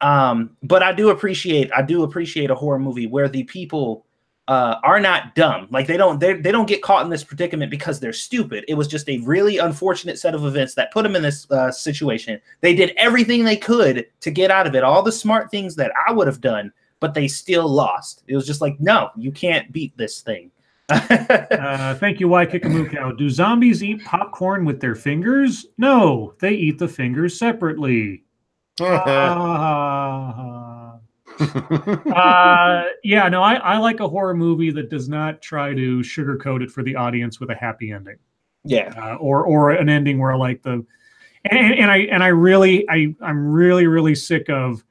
But I do appreciate a horror movie where the people are not dumb. Like they don't get caught in this predicament because they're stupid. It was just a really unfortunate set of events that put them in this situation. They did everything they could to get out of it, all the smart things that I would have done, but they still lost. It was just like, no, you can't beat this thing. Thank you, Waikikamuko. Do zombies eat popcorn with their fingers? No, they eat the fingers separately. Yeah, no, I like a horror movie that does not try to sugarcoat it for the audience with a happy ending. Yeah, or an ending where like I'm really sick of,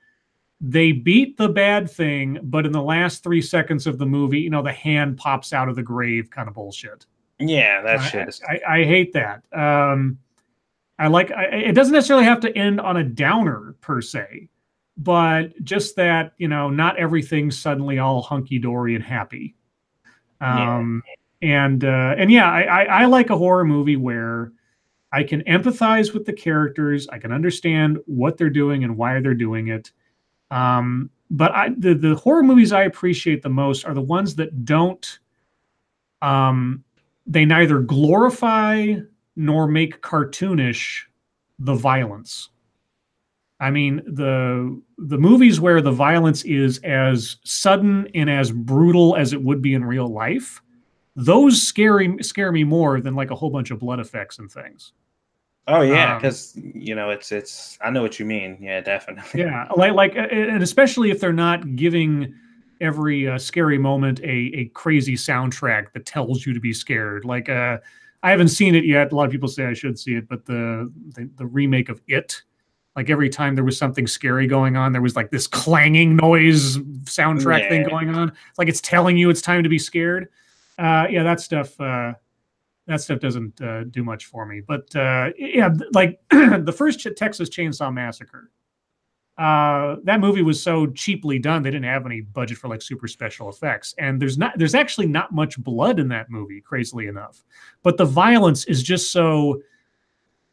they beat the bad thing, but in the last 3 seconds of the movie, you know, the hand pops out of the grave kind of bullshit. Yeah, that shit. I hate that. It doesn't necessarily have to end on a downer per se, but just that, you know, not everything's suddenly all hunky-dory and happy. I like a horror movie where I can empathize with the characters, I can understand what they're doing and why they're doing it. But the horror movies I appreciate the most are the ones that don't, they neither glorify nor make cartoonish the violence. I mean, the movies where the violence is as sudden and as brutal as it would be in real life, those scare me more than like a whole bunch of blood effects and things. Oh yeah, because you know it's I know what you mean. Yeah, definitely. Yeah, and especially if they're not giving every scary moment a crazy soundtrack that tells you to be scared. Like I haven't seen it yet. A lot of people say I should see it, but the remake of It, like every time there was something scary going on, there was like this clanging noise soundtrack thing going on. It's like it's telling you it's time to be scared. Yeah, that stuff. That stuff doesn't do much for me. But yeah, like the first Texas Chainsaw Massacre, that movie was so cheaply done, they didn't have any budget for like super special effects. And there's actually not much blood in that movie, crazily enough. But the violence is just so,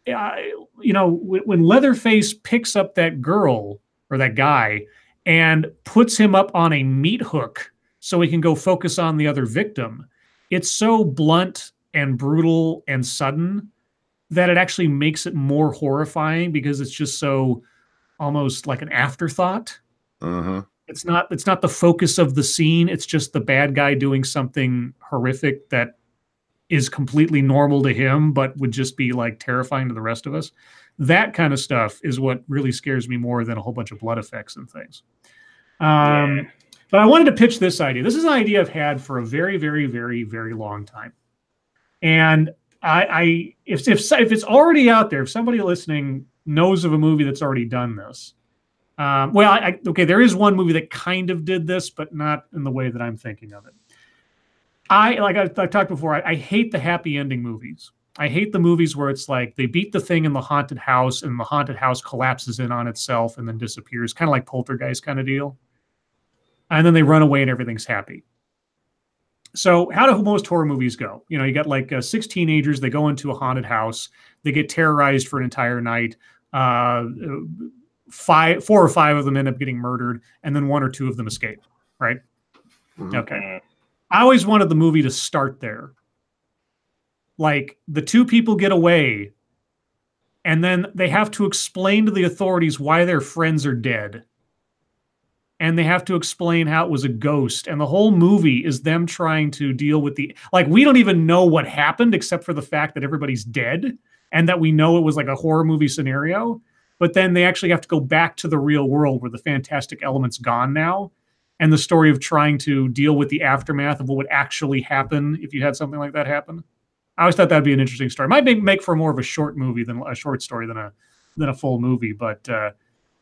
you know, when Leatherface picks up that girl or that guy and puts him up on a meat hook so he can go focus on the other victim, it's so blunt and brutal and sudden that it actually makes it more horrifying because it's just so almost like an afterthought. It's not the focus of the scene. It's just the bad guy doing something horrific that is completely normal to him, but would just be like terrifying to the rest of us. That kind of stuff is what really scares me more than a whole bunch of blood effects and things. But I wanted to pitch this idea. This is an idea I've had for a very, very, very, very long time. And if it's already out there, if somebody listening knows of a movie that's already done this, okay, there is one movie that kind of did this, but not in the way that I'm thinking of it. I talked before, I hate the happy ending movies. I hate the movies where it's like they beat the thing in the haunted house and the haunted house collapses in on itself and then disappears, kind of like Poltergeist kind of deal. And then they run away and everything's happy. So how do most horror movies go? You know, you got like 6 teenagers, they go into a haunted house, they get terrorized for an entire night. 4 or 5 of them end up getting murdered, and then 1 or 2 of them escape, right? Okay. I always wanted the movie to start there. Like the 2 people get away, and then they have to explain to the authorities why their friends are dead. And they have to explain how it was a ghost. And the whole movie is them trying to deal with we don't even know what happened except for the fact that everybody's dead and that we know it was like a horror movie scenario. But then they actually have to go back to the real world where the fantastic element's gone now. and the story of trying to deal with the aftermath of what would actually happen if you had something like that happen. I always thought that'd be an interesting story. It might make for more of a short movie than a short story than a full movie. But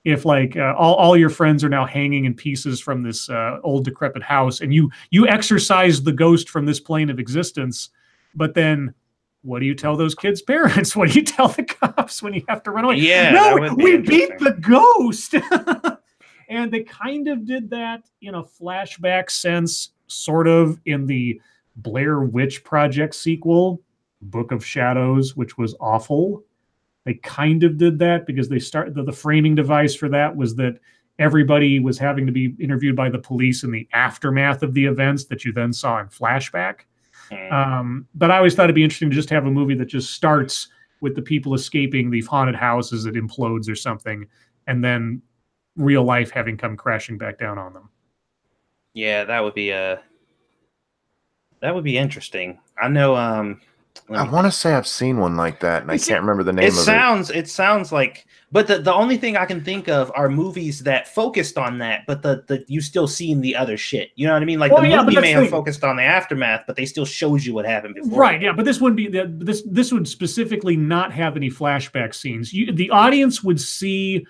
if like all your friends are now hanging in pieces from this old decrepit house, and you exorcise the ghost from this plane of existence, but then what do you tell those kids' parents? What do you tell the cops when you have to run away? Yeah, no, we beat the ghost. And they kind of did that in a flashback sense, sort of in the Blair Witch Project sequel, Book of Shadows, which was awful. They kind of did that because they started the framing device for that was that everybody was having to be interviewed by the police in the aftermath of the events that you then saw in flashback. But I always thought it'd be interesting to just have a movie that just starts with the people escaping the haunted house as it implodes or something, and then real life having come crashing back down on them. Yeah, that would be interesting. I know. I want to say I've seen one like that, and I can't remember the name of it. It sounds like, but the only thing I can think of are movies that focused on that, but the you still seen the other shit. You know what I mean? Like the movie may have focused on the aftermath, but they still showed you what happened before. Right? Yeah, but this wouldn't be this would specifically not have any flashback scenes. The audience would see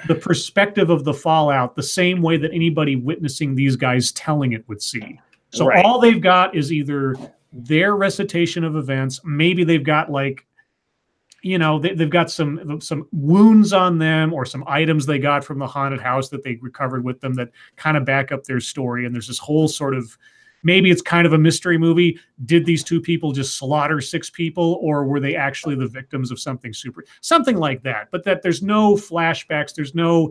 the perspective of the fallout the same way that anybody witnessing these guys telling it would see. So all they've got is either their recitation of events. Maybe they've got like, you know, they've got some wounds on them or some items they got from the haunted house that they recovered with them that kind of back up their story. And there's this whole sort of, maybe it's kind of a mystery movie. Did these two people just slaughter 6 people, or were they actually the victims of something something like that? But that there's no flashbacks. There's no,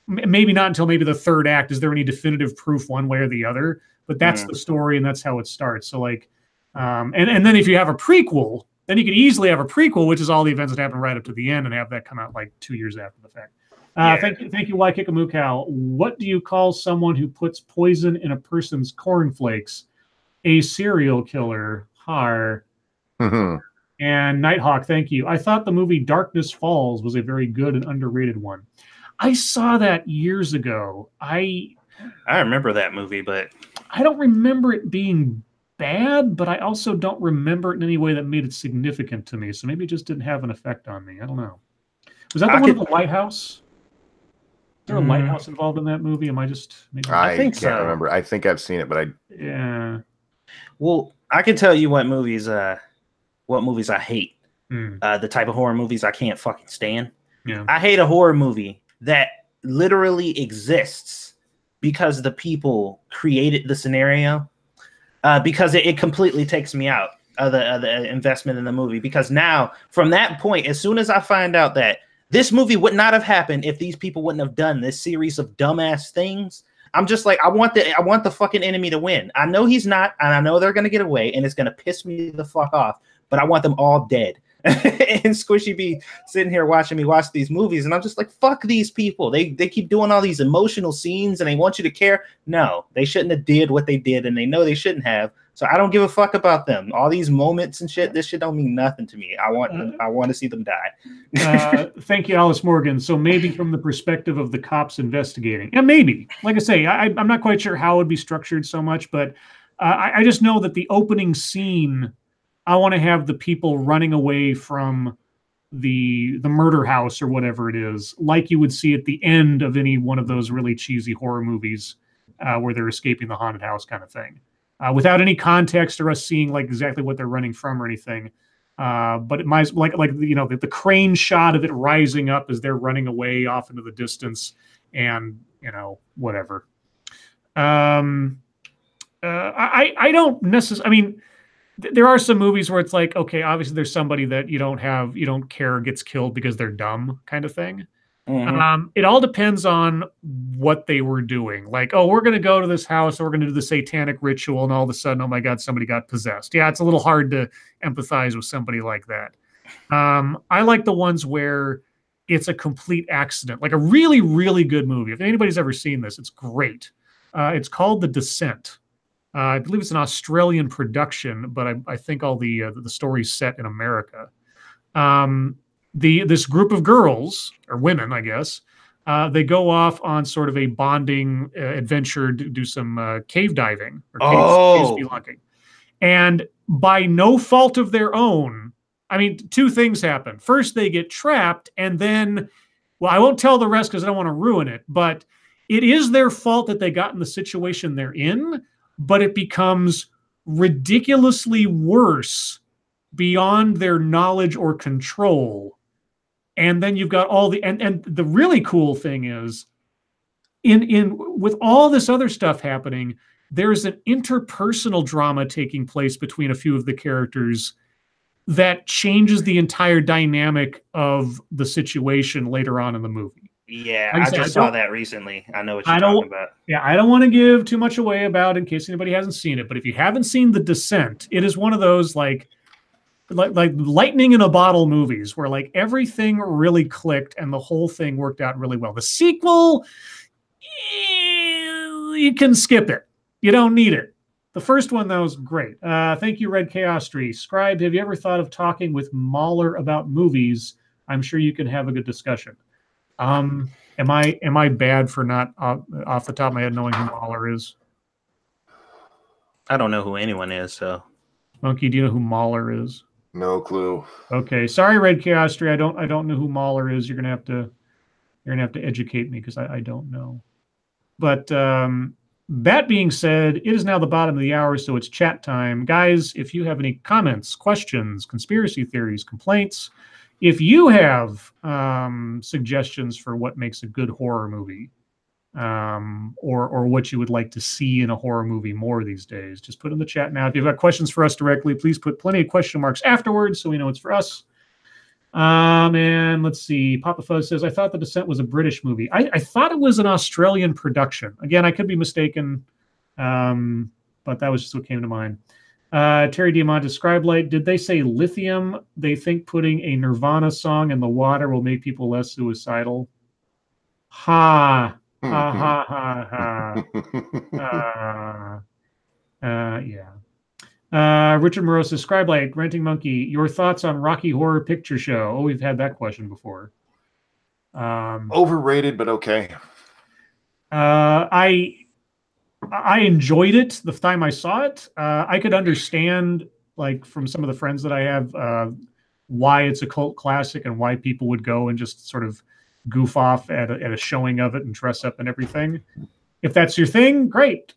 maybe not until maybe the third act is there any definitive proof one way or the other. But that's the story, and that's how it starts. So like, and then if you have a prequel, then you could easily have a prequel, which is all the events that happen right up to the end, and have that come out like 2 years after the fact. Thank you, Waikikamukow. What do you call someone who puts poison in a person's cornflakes? A serial killer. Har. And Nighthawk, thank you. I thought the movie Darkness Falls was a very good and underrated one. I saw that years ago. I remember that movie, but I don't remember it being bad, but I also don't remember it in any way that made it significant to me. So maybe it just didn't have an effect on me. I don't know. Was that the one with the lighthouse? Is there a lighthouse involved in that movie? Am I just? Maybe I think can't remember. I think I've seen it, but yeah. Well, I can tell you what movies I hate. The type of horror movies I can't fucking stand. Yeah. I hate a horror movie that literally exists because the people created the scenario. Because it completely takes me out of the investment in the movie. Because now, from that point, as soon as I find out that this movie would not have happened if these people wouldn't have done this series of dumbass things, I'm just like, I want the fucking enemy to win. I know he's not, and I know they're gonna get away, and it's gonna piss me the fuck off. But I want them all dead. And Squishy be sitting here watching me watch these movies, and I'm just like, fuck these people. They keep doing all these emotional scenes, and they want you to care. No, they shouldn't have did what they did, and they know they shouldn't have. So I don't give a fuck about them. All these moments and shit, this shit don't mean nothing to me. I want to see them die. Thank you, Alice Morgan. So maybe from the perspective of the cops investigating. Yeah, maybe. Like I say, I'm not quite sure how it would be structured so much, but I just know that the opening scene, I want to have the people running away from the murder house or whatever it is, like you would see at the end of any one of those really cheesy horror movies where they're escaping the haunted house kind of thing. Without any context or us seeing like exactly what they're running from or anything. But it might like you know the crane shot of it rising up as they're running away off into the distance, and you know whatever. I don't necessarily. I mean, there are some movies where it's like, okay, obviously there's somebody that you don't care gets killed because they're dumb kind of thing. It all depends on what they were doing. Like, oh, we're going to go to this house, we're going to do the satanic ritual, and all of a sudden, oh my God, somebody got possessed. Yeah, it's a little hard to empathize with somebody like that. I like the ones where it's a complete accident, like a really, really good movie. If anybody's ever seen this, it's great. It's called The Descent. I believe it's an Australian production, but I think all the story's set in America. This group of girls, or women, I guess, They go off on sort of a bonding adventure to do some cave diving or cave spelunking. And by no fault of their own, I mean, two things happen. First, they get trapped, and then, well, I won't tell the rest because I don't want to ruin it, but it is their fault that they got in the situation they're in, but it becomes ridiculously worse beyond their knowledge or control. And then you've got all the and the really cool thing is in with all this other stuff happening, there's an interpersonal drama taking place between a few of the characters that changes the entire dynamic of the situation later on in the movie. Yeah, Like I just saw that recently. I know what you're talking about. Yeah, I don't want to give too much away about it in case anybody hasn't seen it, but if you haven't seen The Descent, it is one of those like lightning in a bottle movies where like everything really clicked and the whole thing worked out really well. The sequel, you can skip it. You don't need it. The first one, though, is great. Thank you, Red Chaos Tree. Scribe, have you ever thought of talking with Mahler about movies? I'm sure you can have a good discussion. Am I bad for not off the top of my head knowing who Mahler is? I don't know who anyone is, so. Monkey, do you know who Mahler is? No clue. Okay, sorry, Red Chaos Tree. I don't know who Mahler is. You're gonna have to educate me because I don't know. But that being said, it is now the bottom of the hour, so it's chat time. Guys, if you have any comments, questions, conspiracy theories, complaints, if you have suggestions for what makes a good horror movie, or what you would like to see in a horror movie more these days, just put in the chat now. If you've got questions for us directly, please put plenty of question marks afterwards so we know it's for us. And let's see. Papa Fuzz says, I thought The Descent was a British movie. I thought it was an Australian production. Again, I could be mistaken, but that was just what came to mind. Terry Diamante, Scribe Light, did they say lithium? They think putting a Nirvana song in the water will make people less suicidal? Ha. Ha, ha, ha, ha. Yeah. Richard Morosa, Scribe Light, Renting Monkey, your thoughts on Rocky Horror Picture Show? Oh, we've had that question before. Overrated, but okay. I enjoyed it the time I saw it. I could understand, like, from some of the friends that I have, why it's a cult classic and why people would go and just sort of goof off at a showing of it and dress up and everything. If that's your thing, great.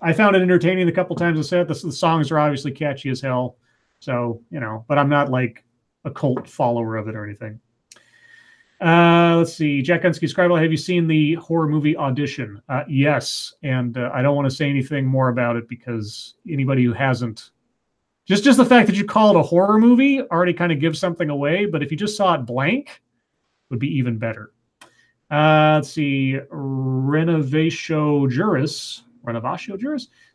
I found it entertaining the couple times I said it. The songs are obviously catchy as hell. So, but I'm not like a cult follower of it or anything. Let's see. Jack Gunsky, Scribe, have you seen the horror movie Audition? Yes. And I don't want to say anything more about it because anybody who hasn't, just the fact that you call it a horror movie already kind of gives something away. But if you just saw it blank, would be even better. Let's see. Renovatio Juris.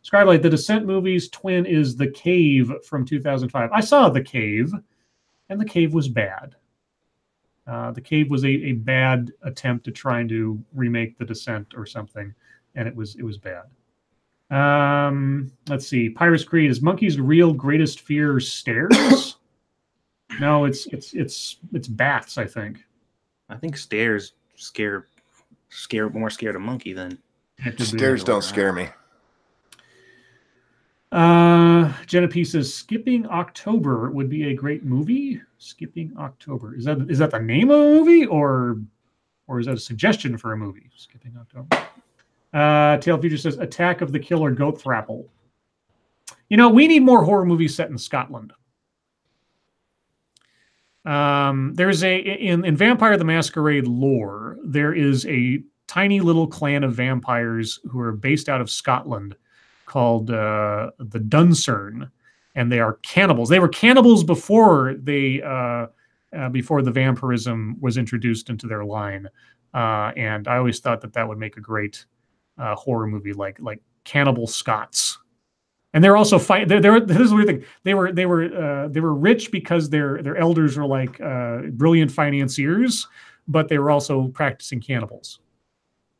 Scribe Light, the Descent movie's twin is The Cave from 2005. I saw The Cave, and The Cave was bad. The Cave was a bad attempt at trying to remake The Descent or something, and it was bad. Let's see. Pyrus Creed, is Monkey's real greatest fear stairs? No, it's bats, I think. I think stairs scare more scared a monkey than stairs don't scare me. Jenna P says Skipping October would be a great movie. Skipping October. Is that the name of a movie or is that a suggestion for a movie? Skipping October. Tail Future says Attack of the Killer Goat Thrapple. We need more horror movies set in Scotland. There's in Vampire the Masquerade lore, there is a tiny little clan of vampires who are based out of Scotland called the Dunsern, and they are cannibals. They were cannibals before the vampirism was introduced into their line, and I always thought that would make a great horror movie, like Cannibal Scots. And they're also fight. This is the weird thing. They were rich because their elders were like brilliant financiers, but they were also practicing cannibals.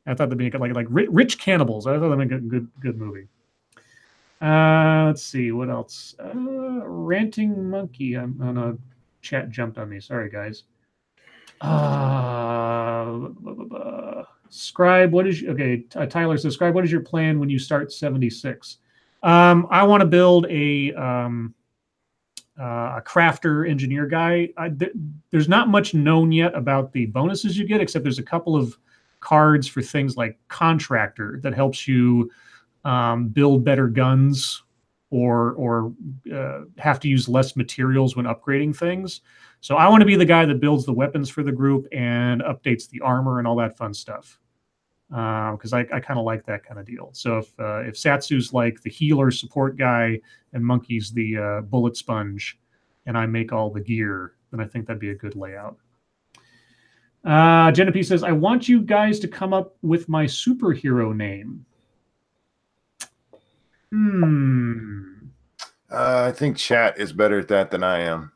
I thought they'd be like rich cannibals. I thought that'd make a good movie. Let's see what else. Ranting Monkey. No, chat jumped on me. Sorry, guys. Scribe, what is okay? Tyler says, Scribe, what is your plan when you start 76? I want to build a crafter engineer guy. There's not much known yet about the bonuses you get, except there's a couple of cards for things like contractor that helps you build better guns or have to use less materials when upgrading things. So I want to be the guy that builds the weapons for the group and updates the armor and all that fun stuff. Because I kind of like that kind of deal. So if Satsu's like the healer support guy and Monkey's the bullet sponge, and I make all the gear, then I think that'd be a good layout. Genevieve says, I want you guys to come up with my superhero name. I think chat is better at that than I am.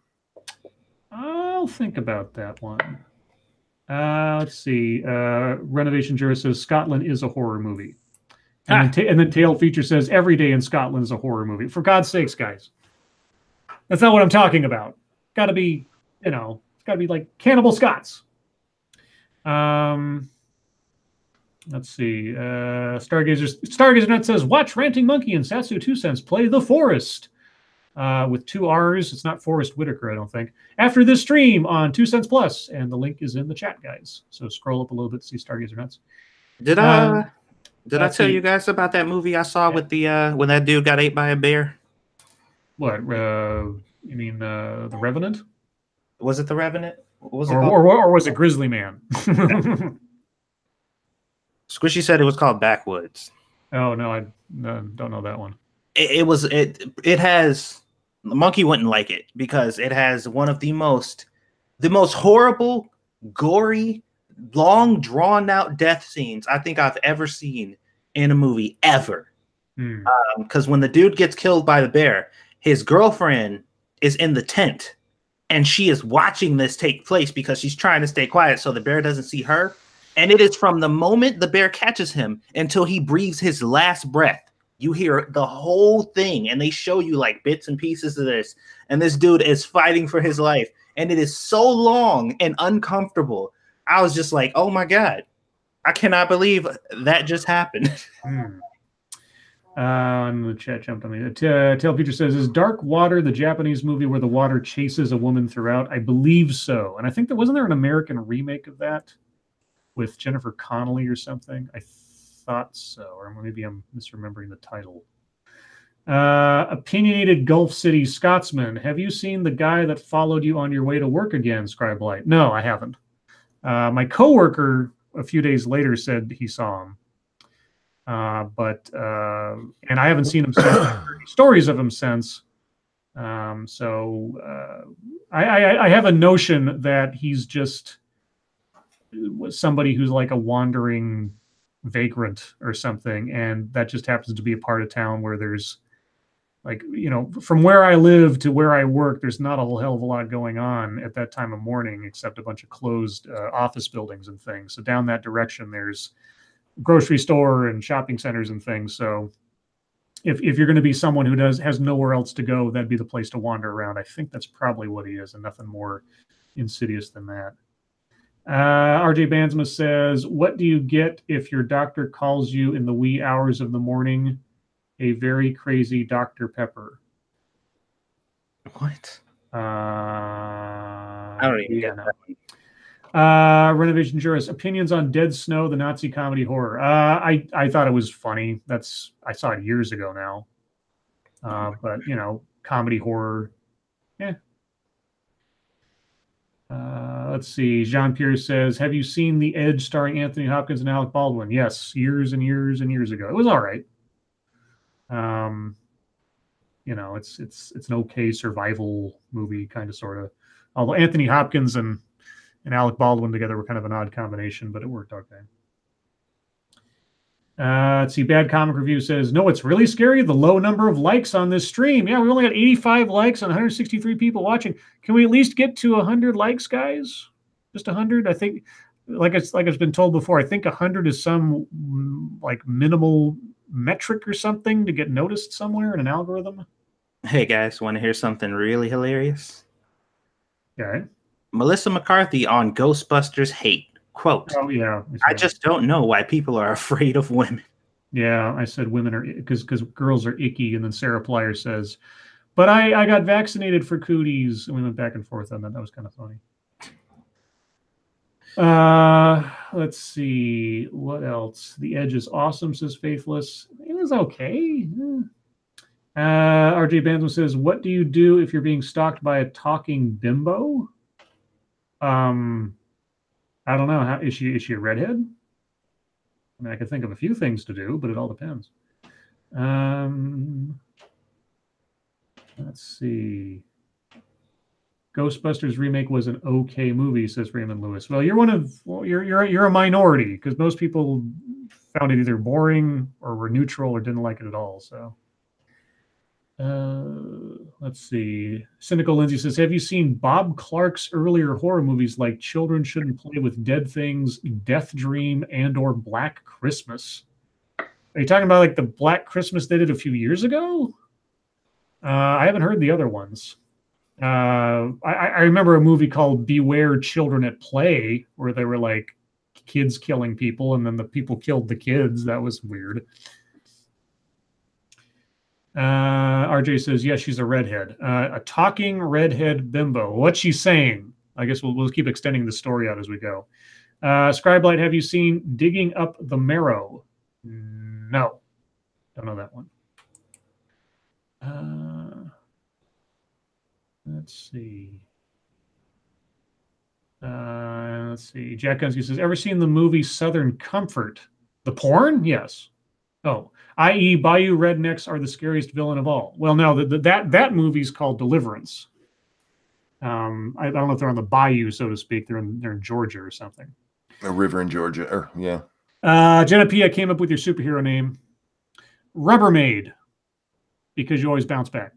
I'll think about that one. Let's see. Renovation Juror says Scotland is a horror movie. And then Tail Feature says every day in Scotland is a horror movie. For God's sakes, guys. That's not what I'm talking about. Got to be, it's got to be like Cannibal Scots. Let's see. Stargazer Net says, watch Ranting Monkey and Satsu 2 Cents play The Forest. With 2 R's. It's not Forrest Whitaker, I don't think. After this stream on 2 Cents Plus, and the link is in the chat, guys. So scroll up a little bit to see Stargazer Nuts. Did I tell you guys about that movie I saw with the when that dude got ate by a bear? What? You mean The Revenant? Was it The Revenant? What was it or was it Grizzly Man? Squishy said it was called Backwoods. Oh no, I don't know that one. It has. The Monkey wouldn't like it because it has one of the most horrible, gory, long drawn out death scenes I think I've ever seen in a movie ever. Because when the dude gets killed by the bear, his girlfriend is in the tent and she is watching this take place because she's trying to stay quiet so the bear doesn't see her. And it is from the moment the bear catches him until he breathes his last breath. You hear the whole thing, and they show you like bits and pieces of this. And this dude is fighting for his life, and it is so long and uncomfortable. I was just like, "Oh my god, I cannot believe that just happened." And the chat jumped on me. Tail Future says, "Is Dark Water the Japanese movie where the water chases a woman throughout?" I believe so, and I think wasn't there an American remake of that with Jennifer Connelly or something? I thought so, or maybe I'm misremembering the title. Opinionated Gulf City Scotsman. Have you seen the guy that followed you on your way to work again, Scribe Light? No, I haven't. My coworker a few days later said he saw him. And I haven't seen him since. I've heard stories of him since. I have a notion that he's just somebody who's like a wandering vagrant or something, and that just happens to be a part of town where there's like, from where I live to where I work, there's not a whole hell of a lot going on at that time of morning except a bunch of closed office buildings and things. So down that direction there's grocery store and shopping centers and things. So if you're going to be someone who has nowhere else to go, that'd be the place to wander around. I think that's probably what he is, and nothing more insidious than that. RJ Bansma says, what do you get if your doctor calls you in the wee hours of the morning a very crazy Dr. Pepper? What? I don't even get that. Renovation Jurist, opinions on Dead Snow, the Nazi comedy horror. I thought it was funny. I saw it years ago now. But, comedy horror, yeah. Let's see. Jean-Pierre says, have you seen The Edge starring Anthony Hopkins and Alec Baldwin? Yes, years and years and years ago. It was all right. It's an okay survival movie, kind of, sort of. Although Anthony Hopkins and Alec Baldwin together were kind of an odd combination, but it worked okay. Let's see. Bad Comic Review says, no, it's really scary. The low number of likes on this stream. Yeah, we only got 85 likes and 163 people watching. Can we at least get to 100 likes, guys? Just 100? I think, like it's been told before, I think 100 is some like minimal metric or something to get noticed somewhere in an algorithm. Hey guys, want to hear something really hilarious? All right. Melissa McCarthy on Ghostbusters hate. Quote, Oh, yeah. I just don't know why people are afraid of women. Yeah, I said women are because girls are icky, and then Sarah Plyer says, "But I got vaccinated for cooties," and we went back and forth on that. That was kind of funny. Let's see what else. The Edge is awesome, says Faithless. It was okay. RJ Banzo says, "What do you do if you're being stalked by a talking bimbo?" I don't know. How is she a redhead? I mean, I could think of a few things to do, but it all depends. Let's see. Ghostbusters remake was an okay movie, says Raymond Lewis. Well, you're a minority because most people found it either boring or were neutral or didn't like it at all. So, let's see. Cynical Lindsay says, "Have you seen Bob Clark's earlier horror movies like Children Shouldn't Play with Dead Things, Death Dream, and/or Black Christmas?" Are you talking about like the Black Christmas they did a few years ago? I haven't heard the other ones. I remember a movie called Beware Children at Play, where they were like kids killing people, and then the people killed the kids. That was weird. RJ says, yes, she's a redhead. A talking redhead bimbo. What's she saying? I guess we'll keep extending the story out as we go. Scribe Light, have you seen Digging Up the Marrow? No. Don't know that one. Let's see. Jack Gunsky says, ever seen the movie Southern Comfort? The porn? Yes. Oh, i.e. Bayou Rednecks are the scariest villain of all. Well, no, that movie's called Deliverance. I don't know if they're on the bayou, so to speak. They're in Georgia or something. A river in Georgia, or yeah. Jenna P, I came up with your superhero name. Rubbermaid, because you always bounce back.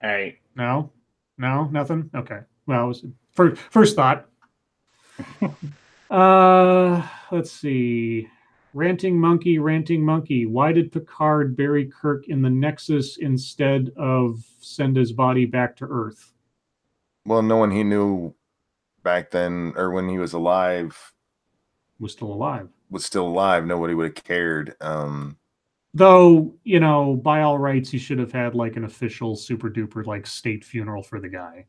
All right. No, nothing. Okay. Well, it was first thought. Let's see. Ranting Monkey. Why did Picard bury Kirk in the Nexus instead of send his body back to Earth? Well, no one he knew back then, or when he was alive, Was still alive. Nobody would have cared. Though, by all rights, he should have had like an official super duper like state funeral for the guy.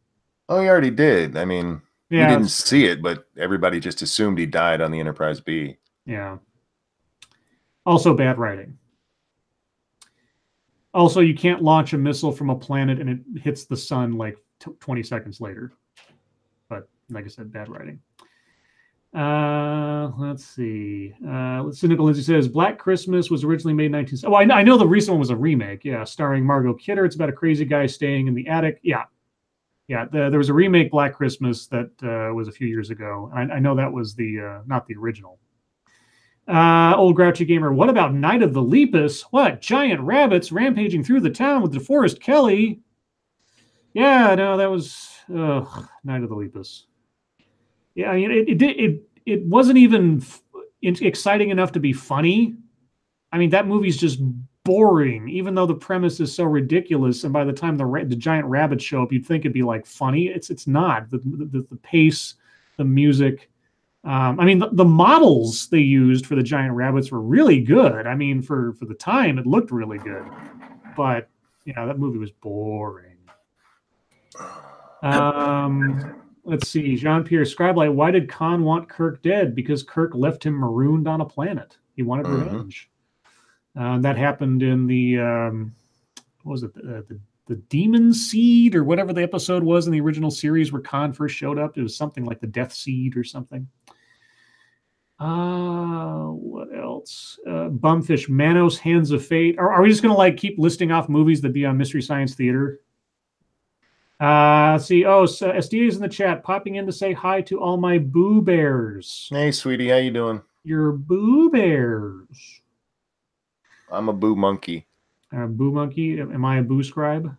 Oh, he already did. I mean, yeah, we didn't see it, but everybody just assumed he died on the Enterprise B. Yeah. Also bad writing. Also, you can't launch a missile from a planet and it hits the sun like 20 seconds later. But like I said, bad writing. Let's see. Cynical Lindsay says Black Christmas was originally made in 19... Oh, I know the recent one was a remake. Yeah, starring Margot Kidder. It's about a crazy guy staying in the attic. Yeah. There was a remake, Black Christmas, that was a few years ago. I know that was the not the original. Old Grouchy Gamer. What about Night of the Lepus? What? Giant rabbits rampaging through the town with DeForest Kelly? Yeah, no, that was Night of the Lepus. Yeah, I mean, it wasn't even exciting enough to be funny. I mean, that movie's just boring, even though the premise is so ridiculous. And by the time the giant rabbits show up, you'd think it'd be like funny. It's not. The pace, the music. I mean, the models they used for the giant rabbits were really good. I mean, for the time, it looked really good. But that movie was boring. Let's see. Jean-Pierre Scribelight, why did Khan want Kirk dead? Because Kirk left him marooned on a planet. He wanted revenge. That happened in the, what was it? The Demon Seed or whatever the episode was in the original series where Khan first showed up. It was something like the Death Seed or something. What else? Bumfish, Manos, Hands of Fate. Are we just going to keep listing off movies that be on Mystery Science Theater? See, so SDA is in the chat, popping in to say hi to all my Boo Bears. Hey, sweetie, how you doing? You're Boo Bears. I'm a Boo Monkey. Boo Monkey? Am I a Boo Scribe?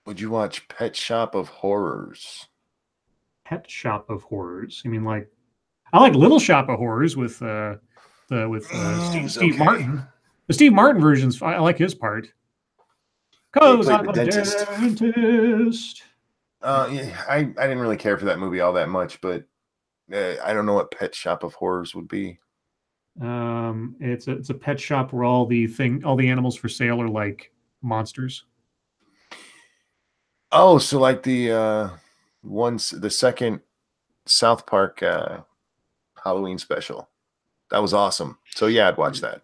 Would you watch Pet Shop of Horrors? Pet Shop of Horrors? You mean I like Little Shop of Horrors with Steve Martin. The Steve Martin versions, I like his part. Because played I'm the a dentist. dentist. Yeah, I didn't really care for that movie all that much, but I don't know what Pet Shop of Horrors would be. It's a pet shop where all the animals for sale are like monsters. Oh, so like the second South Park Halloween special. That was awesome. So yeah, I'd watch that.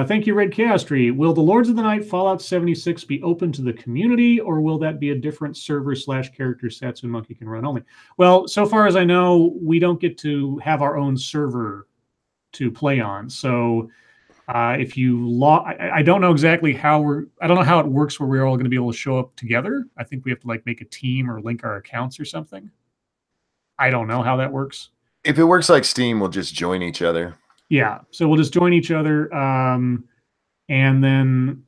Thank you, Red Castry. Will the Lords of the Night Fallout 76 be open to the community, or will that be a different server / character Satsu Monkey can run only? Well, so far as I know, we don't get to have our own server to play on. So if you I don't know exactly I don't know how it works where we're all going to be able to show up together. I think we have to like make a team or link our accounts or something. I don't know how that works. If it works like Steam, we'll just join each other. Yeah, so we'll just join each other, and then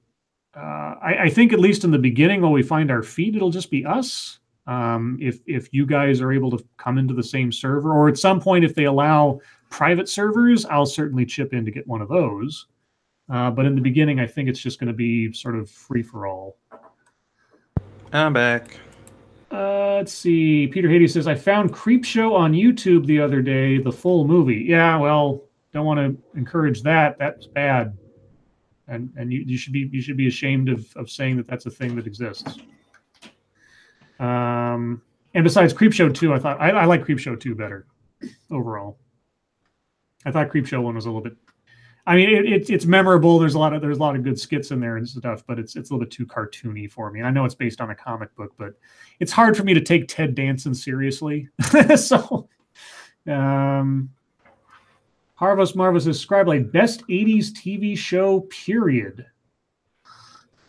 I think at least in the beginning, while we find our feet, it'll just be us. If you guys are able to come into the same server, or at some point if they allow private servers, I'll certainly chip in to get one of those. But in the beginning, I think it's just going to be sort of free for all. I'm back. Let's see. Peter Hades says, I found Creepshow on YouTube the other day, the full movie. Yeah, well, don't want to encourage that. That's bad. And you should be ashamed of saying that that's a thing that exists. And besides Creepshow 2, I like Creepshow 2 better overall. I thought Creepshow 1 was a little bit, I mean, it's memorable. There's a lot of good skits in there and stuff, but it's a little bit too cartoony for me. And I know it's based on a comic book, but it's hard for me to take Ted Danson seriously. So, Harvest Marvel says, Scribe like best 80s TV show, period.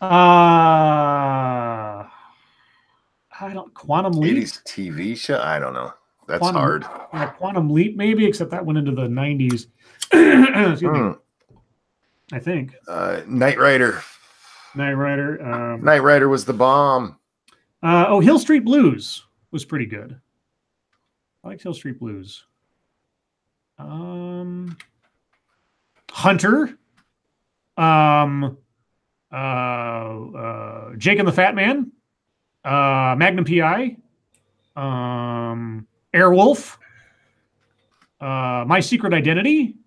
I don't, Quantum Leap? 80s TV show? I don't know. That's hard. Yeah, Quantum Leap, maybe, except that went into the 90s. Excuse me. I think. Knight Rider. Knight Rider. Knight Rider was the bomb. Hill Street Blues was pretty good. I liked Hill Street Blues. Hunter. Jake and the Fat Man. Magnum PI. Airwolf. My Secret Identity.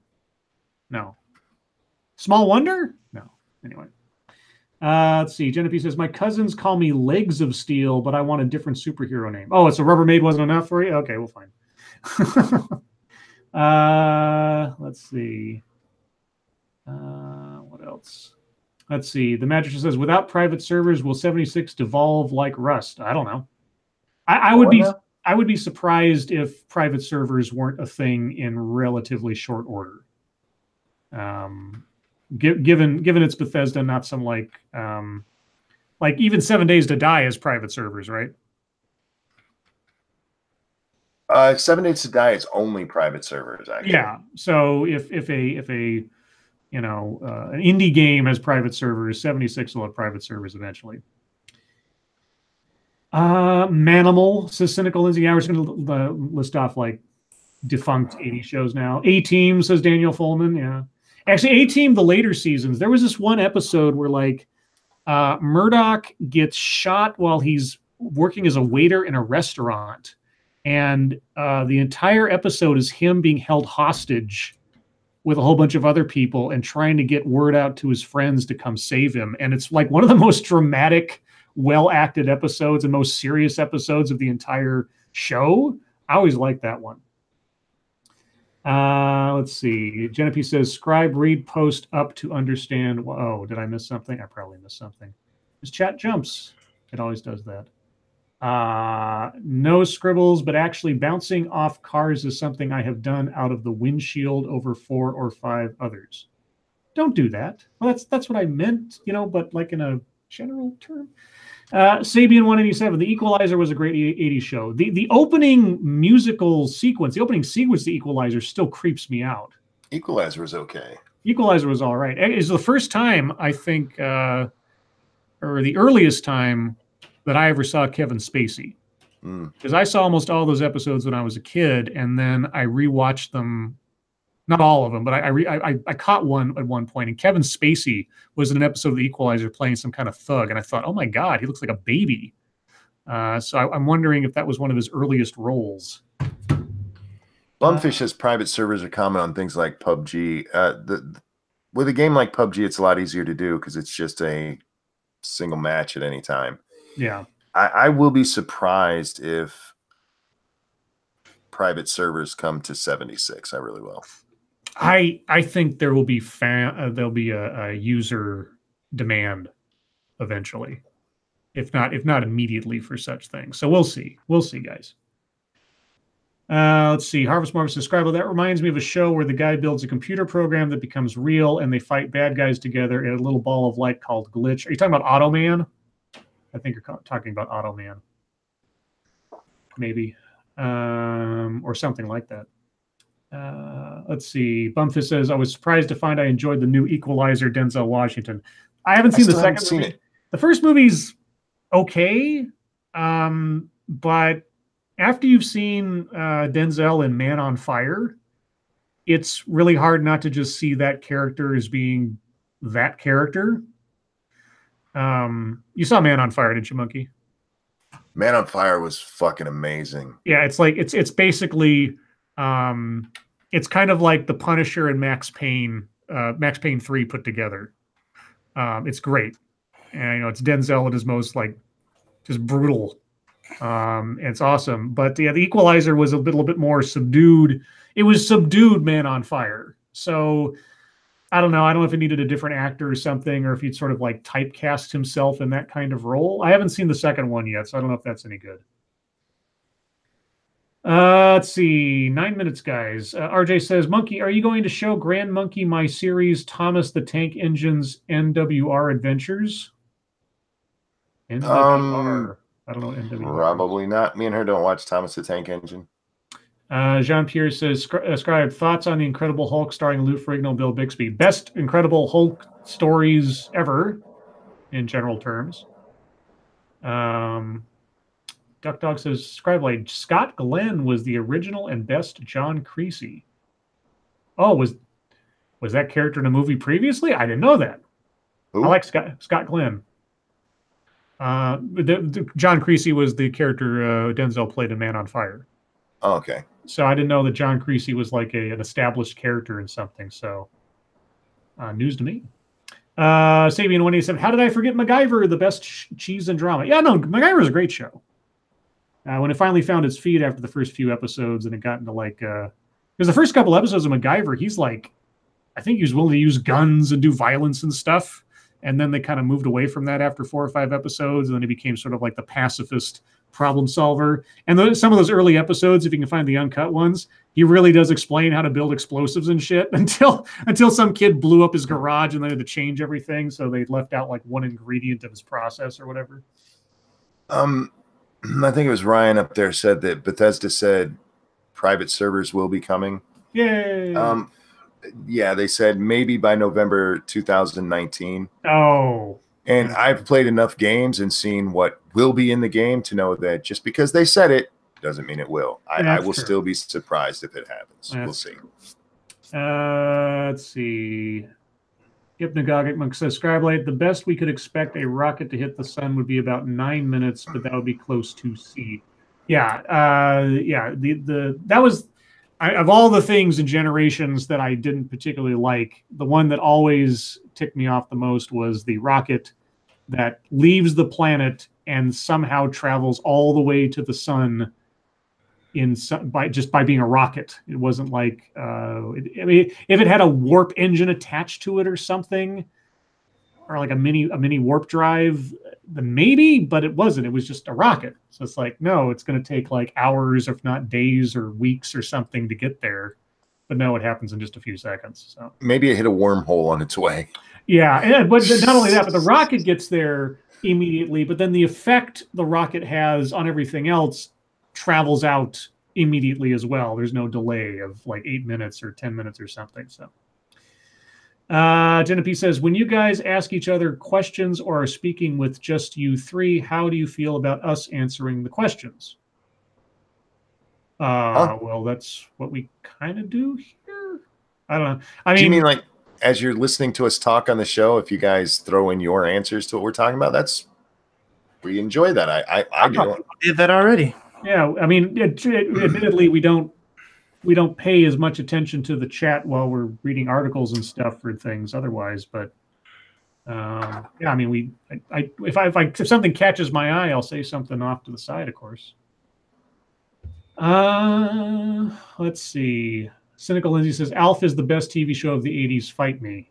No. Small Wonder? No. Anyway. Let's see. Genevieve says, my cousins call me Legs of Steel, but I want a different superhero name. Oh, so Rubbermaid wasn't enough for you? Okay, well, fine. Let's see. What else? Let's see. The Magic says, without private servers, will 76 devolve like Rust? I don't know. I would be surprised if private servers weren't a thing in relatively short order. Given it's Bethesda, not some like even 7 Days to Die is private servers, right? 7 Days to Die is only private servers, actually. Yeah. So if a an indie game has private servers, 76 will have private servers eventually. Manimal says Cynical Lindsay. Yeah, we're just going to list off like defunct 80 shows now. A-Team says Daniel Fullman. Yeah. Actually, A-Team, the later seasons, there was this one episode where like Murdoch gets shot while he's working as a waiter in a restaurant. And the entire episode is him being held hostage with a whole bunch of other people and trying to get word out to his friends to come save him. And it's like one of the most dramatic, well-acted episodes and most serious episodes of the entire show. I always liked that one. Let's see. Genevieve says, Scribe, read post up to understand. Oh, did I miss something? I probably missed something. His chat jumps. It always does that. No scribbles, but actually bouncing off cars is something I have done out of the windshield over 4 or 5 others. Don't do that. Well, that's what I meant, but like in a general term. Sabian 187, The Equalizer was a great 80s show. The opening musical sequence, the opening sequence, The Equalizer still creeps me out. Equalizer was okay. Equalizer was all right. It's the first time, I think, or the earliest time that I ever saw Kevin Spacey. Because I saw almost all those episodes when I was a kid, and then I rewatched them Not all of them, but I caught one at one point, and Kevin Spacey was in an episode of The Equalizer playing some kind of thug, and I thought, oh my God, he looks like a baby. So I'm wondering if that was one of his earliest roles. Bumfish says private servers are common on things like PUBG. With a game like PUBG, it's a lot easier to do because it's just a single match at any time. Yeah. I will be surprised if private servers come to 76. I really will. I think there will be there'll be a user demand eventually, if not immediately for such things. So we'll see. We'll see, guys. Let's see. Harvest Marvel says, Scribe, that reminds me of a show where the guy builds a computer program that becomes real and they fight bad guys together in a little ball of light called Glitch. Are you talking about Automan? I think you're talking about Automan. Maybe. Or something like that. Let's see. Bumfist says, I was surprised to find I enjoyed the new Equalizer, Denzel Washington. I haven't seen the second movie. The first movie's okay, but after you've seen Denzel in Man on Fire, it's really hard not to just see that character as being that character. You saw Man on Fire, didn't you, Monkey? Man on Fire was fucking amazing. Yeah, it's like it's basically it's kind of like The Punisher and Max Payne 3 put together. It's great. And it's Denzel at his most like just brutal. It's awesome. But yeah, the Equalizer was a little bit more subdued. It was subdued Man on Fire. So I don't know. I don't know if it needed a different actor or something, or if he'd sort of like typecast himself in that kind of role. I haven't seen the second one yet, so I don't know if that's any good. Let's see. 9 minutes, guys. RJ says, Monkey, are you going to show Grand Monkey my series Thomas the Tank Engine's NWR Adventures? NWR. I don't know what NWR Probably not. Me and her don't watch Thomas the Tank Engine. Jean-Pierre says, Scribe, thoughts on The Incredible Hulk starring Lou Ferrigno, Bill Bixby? Best Incredible Hulk stories ever, in general terms. Duck Dog says, Scribe, Scott Glenn was the original and best John Creasy. Oh, was that character in a movie previously? I didn't know that. Who? I like Scott Glenn. John Creasy was the character Denzel played in Man on Fire. Oh, okay. So I didn't know that John Creasy was like an established character in something. So news to me. Sabian 187, how did I forget MacGyver, the best cheese and drama? Yeah, no, MacGyver is a great show. When it finally found its feet after the first few episodes and it got into like, because the first couple episodes of MacGyver, he's like, I think he was willing to use guns and do violence and stuff. And then they kind of moved away from that after 4 or 5 episodes. And then he became sort of like the pacifist problem solver. And some of those early episodes, if you can find the uncut ones, he really does explain how to build explosives and shit until some kid blew up his garage and they had to change everything. So they left out like one ingredient of his process or whatever. I think it was Ryan up there said that Bethesda said private servers will be coming. Yay. Yeah, they said maybe by November 2019. Oh. And I've played enough games and seen what will be in the game to know that just because they said it doesn't mean it will. I will still be surprised if it happens. We'll see. Let's see. Hypnagogic Monk says, Scribe, the best we could expect a rocket to hit the sun would be about 9 minutes, but that would be close to C. Yeah. That was of all the things in Generations that I didn't particularly like, the one that always ticked me off the most was the rocket that leaves the planet and somehow travels all the way to the sun by being a rocket. It wasn't like if it had a warp engine attached to it or something, or like a mini warp drive, then maybe, but it wasn't. It was just a rocket. So it's like, no, it's going to take like hours, if not days or weeks or something to get there. But no, it happens in just a few seconds. So maybe it hit a wormhole on its way. Yeah, but not only that, but the rocket gets there immediately, but then the effect the rocket has on everything else travels out immediately as well. There's no delay of like 8 minutes or 10 minutes or something. So Genevieve says, when you guys ask each other questions or are speaking with just you three, how do you feel about us answering the questions? Well, that's what we kind of do here. I don't know. I Do you mean, mean like as you're listening to us talk on the show, if you guys throw in your answers to what we're talking about, we enjoy that. I do. Did that already? yeah. I mean, admittedly, we don't pay as much attention to the chat while we're reading articles and stuff for things otherwise. But yeah, I mean, if something catches my eye, I'll say something off to the side, of course. Let's see. Cynical Lindsay says Alf is the best TV show of the '80s. Fight me.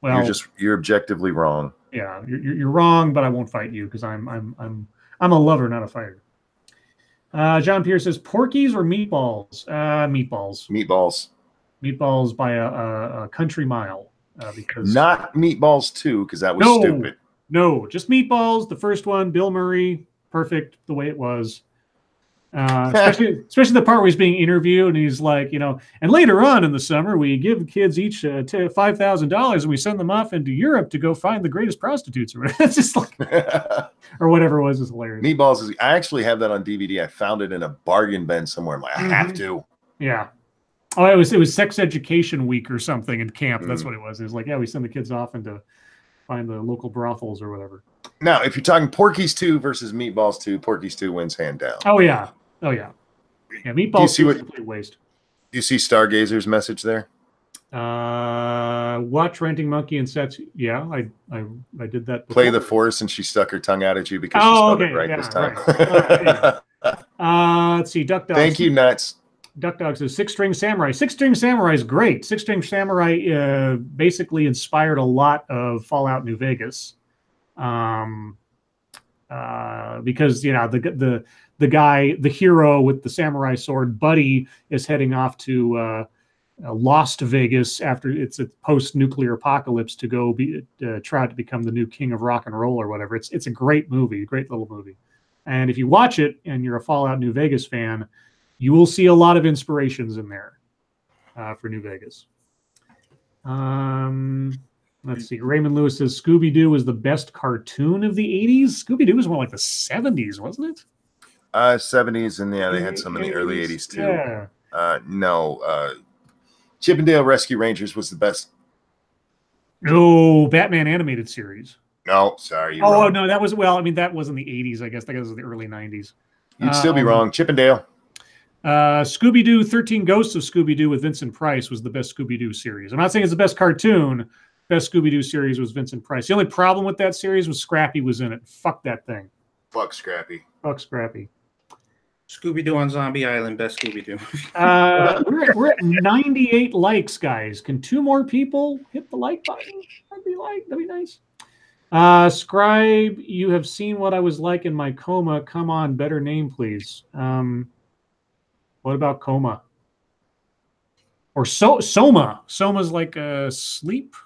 Well, you're objectively wrong. Yeah, you're wrong, but I won't fight you because I'm a lover, not a fighter. John Pierce says Porkies or meatballs? Meatballs. Meatballs by a country mile. Because not Meatballs 2, because that was stupid. No, just Meatballs. The first one, Bill Murray, perfect the way it was. Especially the part where he's being interviewed and he's like, and later on in the summer we give kids each $5,000 and we send them off into Europe to go find the greatest prostitutes or whatever. It's just like, or whatever it was, is hilarious. Meatballs I actually have that on DVD. I found it in a bargain bin somewhere. I'm like, I have to. Yeah. Oh, it was Sex Education Week or something in camp. That's what it was. It was like, yeah, we send the kids off into find the local brothels or whatever. Now, if you're talking Porky's 2 versus Meatballs 2, Porky's 2 wins hand down. Oh yeah. Yeah, Meatballs 2 is a complete waste. Do you see Stargazer's message there? Watch Renting Monkey and Satsu. Yeah, I did that before. Play the force and she stuck her tongue out at you because she spelled it right this time. Right. Let's see, Duck Dog. Thank you, Nuts. Duck Dog says Six String Samurai. Six String Samurai is great. Six String Samurai basically inspired a lot of Fallout New Vegas. Because the guy, the hero with the samurai sword, Buddy, is heading off to Lost Vegas after it's a post-nuclear apocalypse to go try to become the new king of rock and roll or whatever. It's a great movie, a great little movie. And if you watch it and you're a Fallout New Vegas fan, you will see a lot of inspirations in there for New Vegas. Let's see. Raymond Lewis says Scooby-Doo was the best cartoon of the 80s. Scooby-Doo was more like the 70s, wasn't it? 70s, and yeah, they had some in the early 80s too. Yeah. No, Chip and Dale Rescue Rangers was the best. No, Batman animated series. No, sorry. Oh wrong. no, that was that wasn't the 80s. I guess that was the early 90s. You'd still be wrong. Chip and Dale. Scooby-Doo, 13 Ghosts of Scooby-Doo with Vincent Price was the best Scooby-Doo series. I'm not saying it's the best cartoon. Best Scooby-Doo series was Vincent Price. The only problem with that series was Scrappy was in it. Fuck that thing. Fuck Scrappy. Fuck Scrappy. Scooby-Doo on Zombie Island, best Scooby-Doo. We're at 98 likes, guys. Can 2 more people hit the like button? That'd be nice. Scribe, you have seen what I was like in my coma. Come on, better name, please. What about coma? Or Soma? Soma's like sleep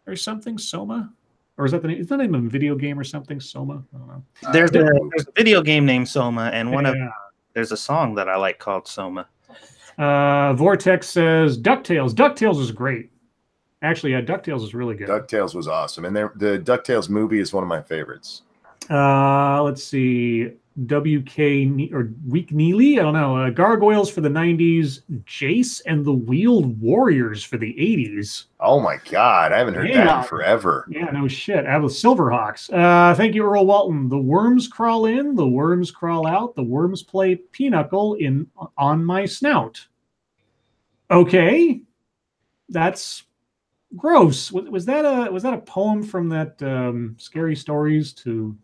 or something. Soma, or is that the name? Is that the name of a video game or something? Soma. I don't know. There's a video game named Soma, and there's a song that I like called Soma. Vortex says DuckTales. DuckTales is great. Actually, yeah, DuckTales is really good. DuckTales was awesome, and the DuckTales movie is one of my favorites. Let's see. WK or Week Neely, I don't know. Gargoyles for the 90s, Jace and the Wheeled Warriors for the 80s. Oh my God, I haven't heard that in forever. Yeah, no shit. Out of Silverhawks. Thank you, Earl Walton. The worms crawl in, the worms crawl out, the worms play pinochle on my snout. Okay, that's gross. Was that a poem from that Scary Stories to?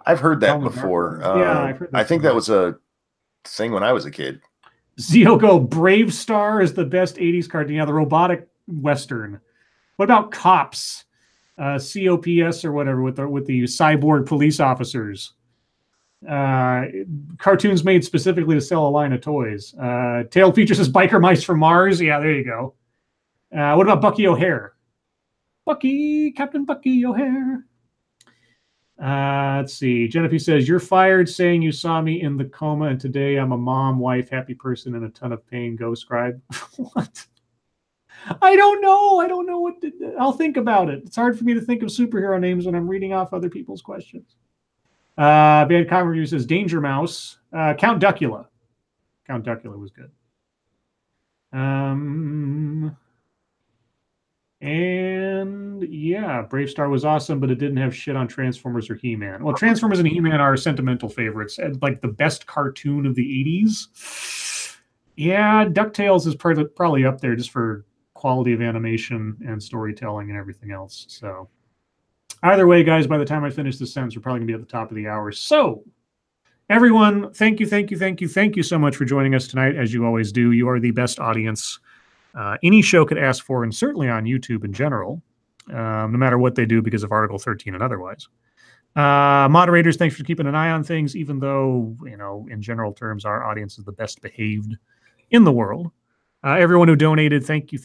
I've heard that before. Yeah, I've heard that. I think that was a thing when I was a kid. Zioko, Brave Star is the best 80s cartoon. Yeah, the robotic Western. What about Cops? COPS or whatever with the cyborg police officers. Cartoons made specifically to sell a line of toys. Tail features as Biker Mice from Mars. Yeah, there you go. What about Bucky O'Hare? Captain Bucky O'Hare. Let's see. Jennifer says, you're fired saying you saw me in the coma, and today I'm a mom, wife, happy person, in a ton of pain. Go, Scribe. What? I don't know. I don't know I'll think about it. It's hard for me to think of superhero names when I'm reading off other people's questions. Bad Comment Review says, Danger Mouse. Count Duckula. Count Duckula was good. And yeah, Brave Star was awesome, but it didn't have shit on Transformers or He-Man. Well, Transformers and He-Man are sentimental favorites, and like the best cartoon of the 80s. Yeah, DuckTales is probably up there just for quality of animation and storytelling and everything else. So either way, guys, by the time I finish this sentence, we're probably gonna be at the top of the hour. So everyone, thank you so much for joining us tonight, as you always do. You are the best audience any show could ask for, and certainly on YouTube in general, no matter what they do because of Article 13 and otherwise. Moderators, thanks for keeping an eye on things, even though, you know, in general terms, our audience is the best behaved in the world. Everyone who donated, thank you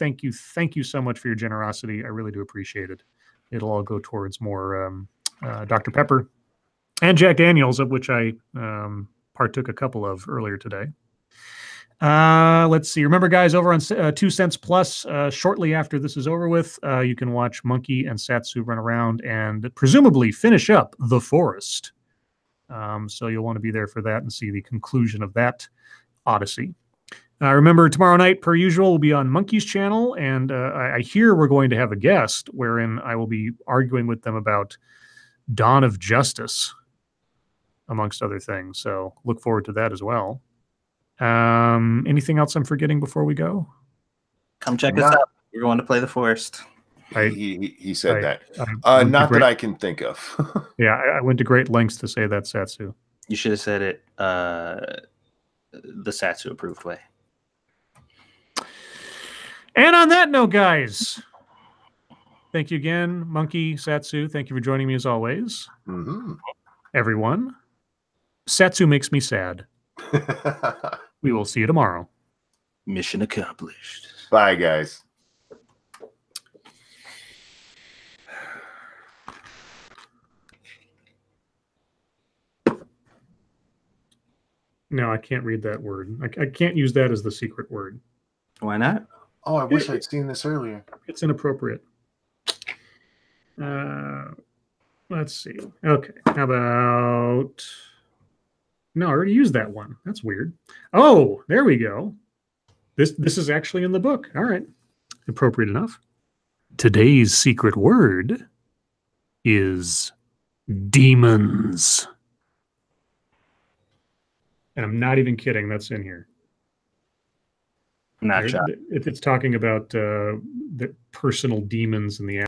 so much for your generosity. I really do appreciate it. It'll all go towards more Dr. Pepper and Jack Daniels, of which I partook a couple of earlier today. Let's see. Remember, guys, over on 2 Cents Plus, shortly after this is over with, you can watch Monkey and Satsu run around and presumably finish up The Forest. So you'll want to be there for that and see the conclusion of that odyssey. Remember, tomorrow night, per usual, will be on Monkey's channel, and I hear we're going to have a guest wherein I will be arguing with them about Dawn of Justice, amongst other things. So look forward to that as well. Anything else I'm forgetting before we go? Come check us out. We're going to play The Forest. He said that. Not that I can think of. Yeah, I went to great lengths to say that, Satsu. You should have said it the Satsu approved way. And on that note, guys, thank you again, Monkey, Satsu. Thank you for joining me as always. Mm-hmm. Everyone, Satsu makes me sad. We will see you tomorrow. Mission accomplished. Bye, guys. No, I can't read that word. I can't use that as the secret word. Why not? Oh, I wish I'd seen this earlier. It's inappropriate. Let's see. Okay, how about... No, I already used that one. That's weird. Oh, there we go. This is actually in the book. All right. Appropriate enough. Today's secret word is demons. And I'm not even kidding. That's in here. I'm not sure. It's talking about the personal demons in the